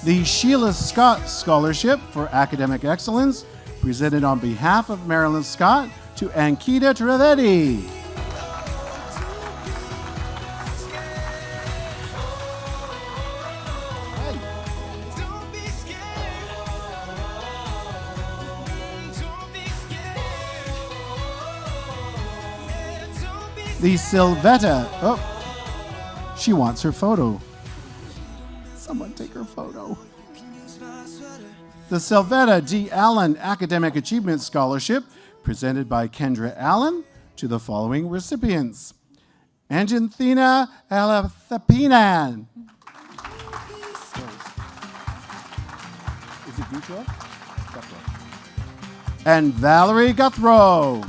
The Sheila Scott Scholarship for Academic Excellence, presented on behalf of Marilyn Scott, to Ankita Trivedi. The Sylvetta, she wants her photo. Someone take her photo. The Sylvetta D. Allen Academic Achievement Scholarship, presented by Kendra Allen, to the following recipients. Angenthina Alathapinan. Is it Guthro? And Valerie Guthrow.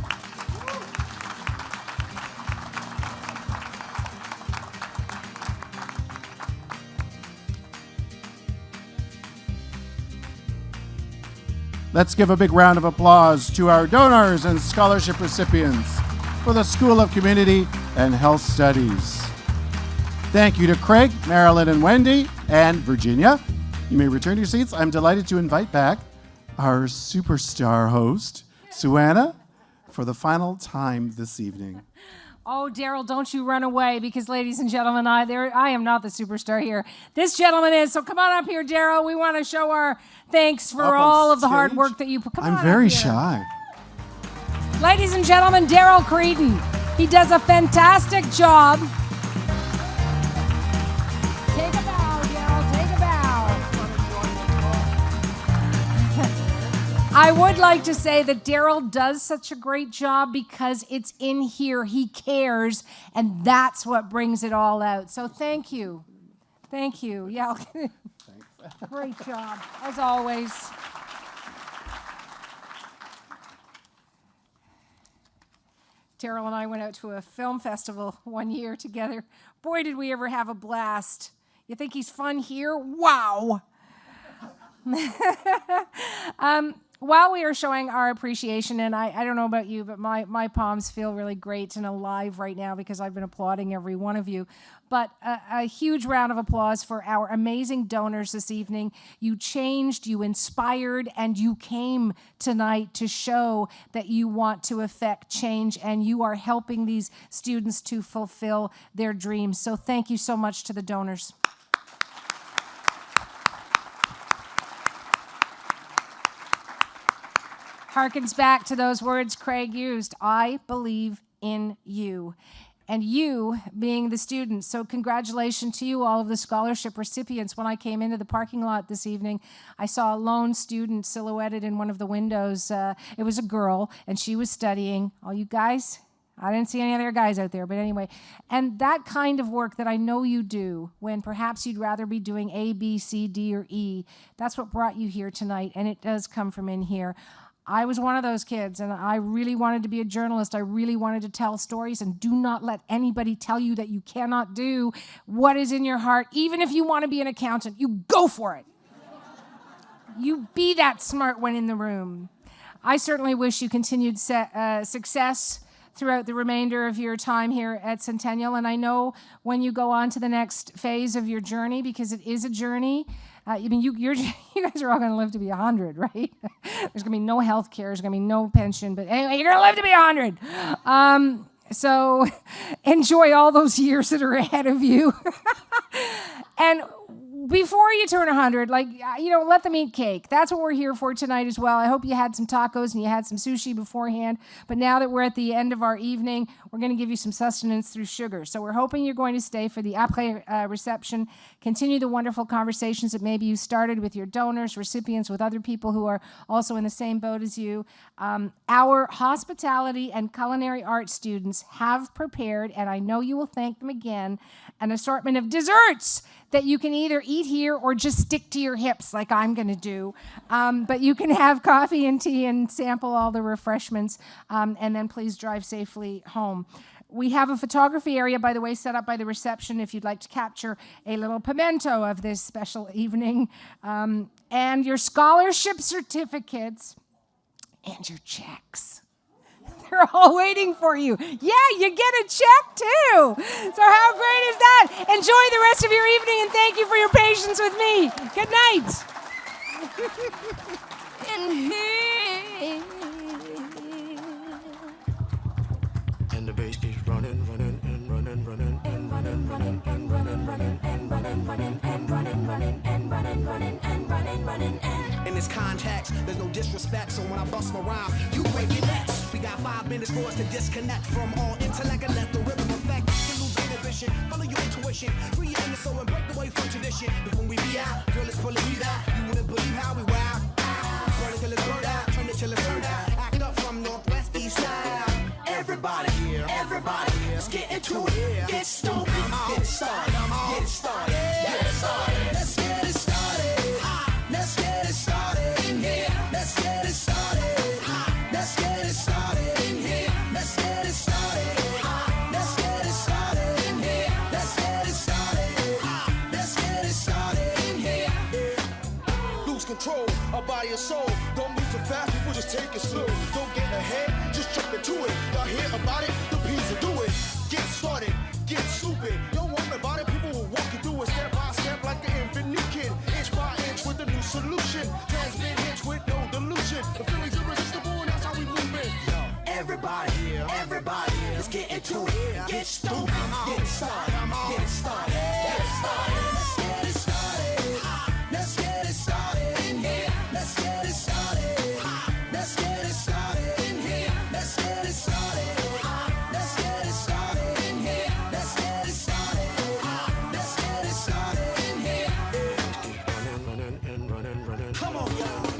Let's give a big round of applause to our donors and scholarship recipients for the School of Community and Health Studies. Thank you to Craig, Marilyn, and Wendy, and Virginia. You may return to your seats. I'm delighted to invite back our superstar host, Suanna, for the final time this evening. Oh, Daryl, don't you run away, because, ladies and gentlemen, I am not the superstar here. This gentleman is, so come on up here, Daryl. We want to show our thanks for all of the hard work that you put. I'm very shy. Ladies and gentlemen, Daryl Creedon. He does a fantastic job. Take a bow, Daryl, take a bow. I would like to say that Daryl does such a great job because it's in here. He cares, and that's what brings it all out. So thank you. Thank you. Yeah. Great job, as always. Terrell and I went out to a film festival one year together. Boy, did we ever have a blast. You think he's fun here? Wow. While we are showing our appreciation, and I don't know about you, but my palms feel really great and alive right now because I've been applauding every one of you. But a huge round of applause for our amazing donors this evening. You changed, you inspired, and you came tonight to show that you want to affect change, and you are helping these students to fulfill their dreams. So thank you so much to the donors. Harkens back to those words Craig used, I believe in you. And you being the students. So congratulations to you, all of the scholarship recipients. When I came into the parking lot this evening, I saw a lone student silhouetted in one of the windows. It was a girl, and she was studying. All you guys, I didn't see any other guys out there, but anyway. And that kind of work that I know you do, when perhaps you'd rather be doing A, B, C, D, or E, that's what brought you here tonight, and it does come from in here. I was one of those kids, and I really wanted to be a journalist. I really wanted to tell stories, and do not let anybody tell you that you cannot do what is in your heart. Even if you want to be an accountant, you go for it. You be that smart one in the room. I certainly wish you continued success throughout the remainder of your time here at Centennial, and I know when you go on to the next phase of your journey, because it is a journey. I mean, you guys are all going to live to be 100, right? There's going to be no health care. There's going to be no pension. But anyway, you're going to live to be 100. So enjoy all those years that are ahead of you. And before you turn 100, let them eat cake. That's what we're here for tonight as well. I hope you had some tacos and you had some sushi beforehand. But now that we're at the end of our evening, we're going to give you some sustenance through sugar. So we're hoping you're going to stay for the après reception, continue the wonderful conversations that maybe you started with your donors, recipients, with other people who are also in the same boat as you. Our hospitality and culinary arts students have prepared, and I know you will thank them again, an assortment of desserts that you can either eat here or just stick to your hips like I'm going to do. But you can have coffee and tea and sample all the refreshments, and then please drive safely home. We have a photography area, by the way, set up by the reception if you'd like to capture a little memento of this special evening. And your scholarship certificates and your checks. They're all waiting for you. Yeah, you get a check too. So how great is that? Enjoy the rest of your evening, and thank you for your patience with me. Good night. And the bass keeps running, running, and running, running, and running, running, and running, running, and running, running, and running, running, and running, running, and running, running, and. In this context, there's no disrespect, so when I bust my rhyme, you break your necks. We got 5 minutes for us to disconnect from all intellect and let the rhythm affect. To lose inhibition, follow your intuition, free your inner soul and break away from tradition. But when we be out, girl, it's pulling me out. You wouldn't believe how we wow. Burn it till it's burned out, turn it till it's turned out. Act up from northwest, east side. Everybody here, let's get into it. Get stupid, get it started, get it started, get it started. Let's get it started. Let's get it started in here. Let's get it started. Let's get it started in here. Let's get it started. Let's get it started in here. Let's get it started. Let's get it started in here. Lose control of body and soul. Don't move too fast, people just take it slow. Don't get ahead, just jump into it. Y'all hear about it? The P's will do it. Get started, get stupid. Don't worry about it, people will walk you through it step by step like an infant new kid. Inch by inch with a new solution. Transmit hits with no delusion. The feeling's irresistible and that's how we move it. Everybody, let's get into it. Get stupid, get it started, get it started, get it started. Let's get it started. Let's get it started in here. Let's get it started. Let's get it started in here. Let's get it started. Let's get it started in here. Let's get it started. Let's get it started in here. Running, running, and running, running. Come on, y'all.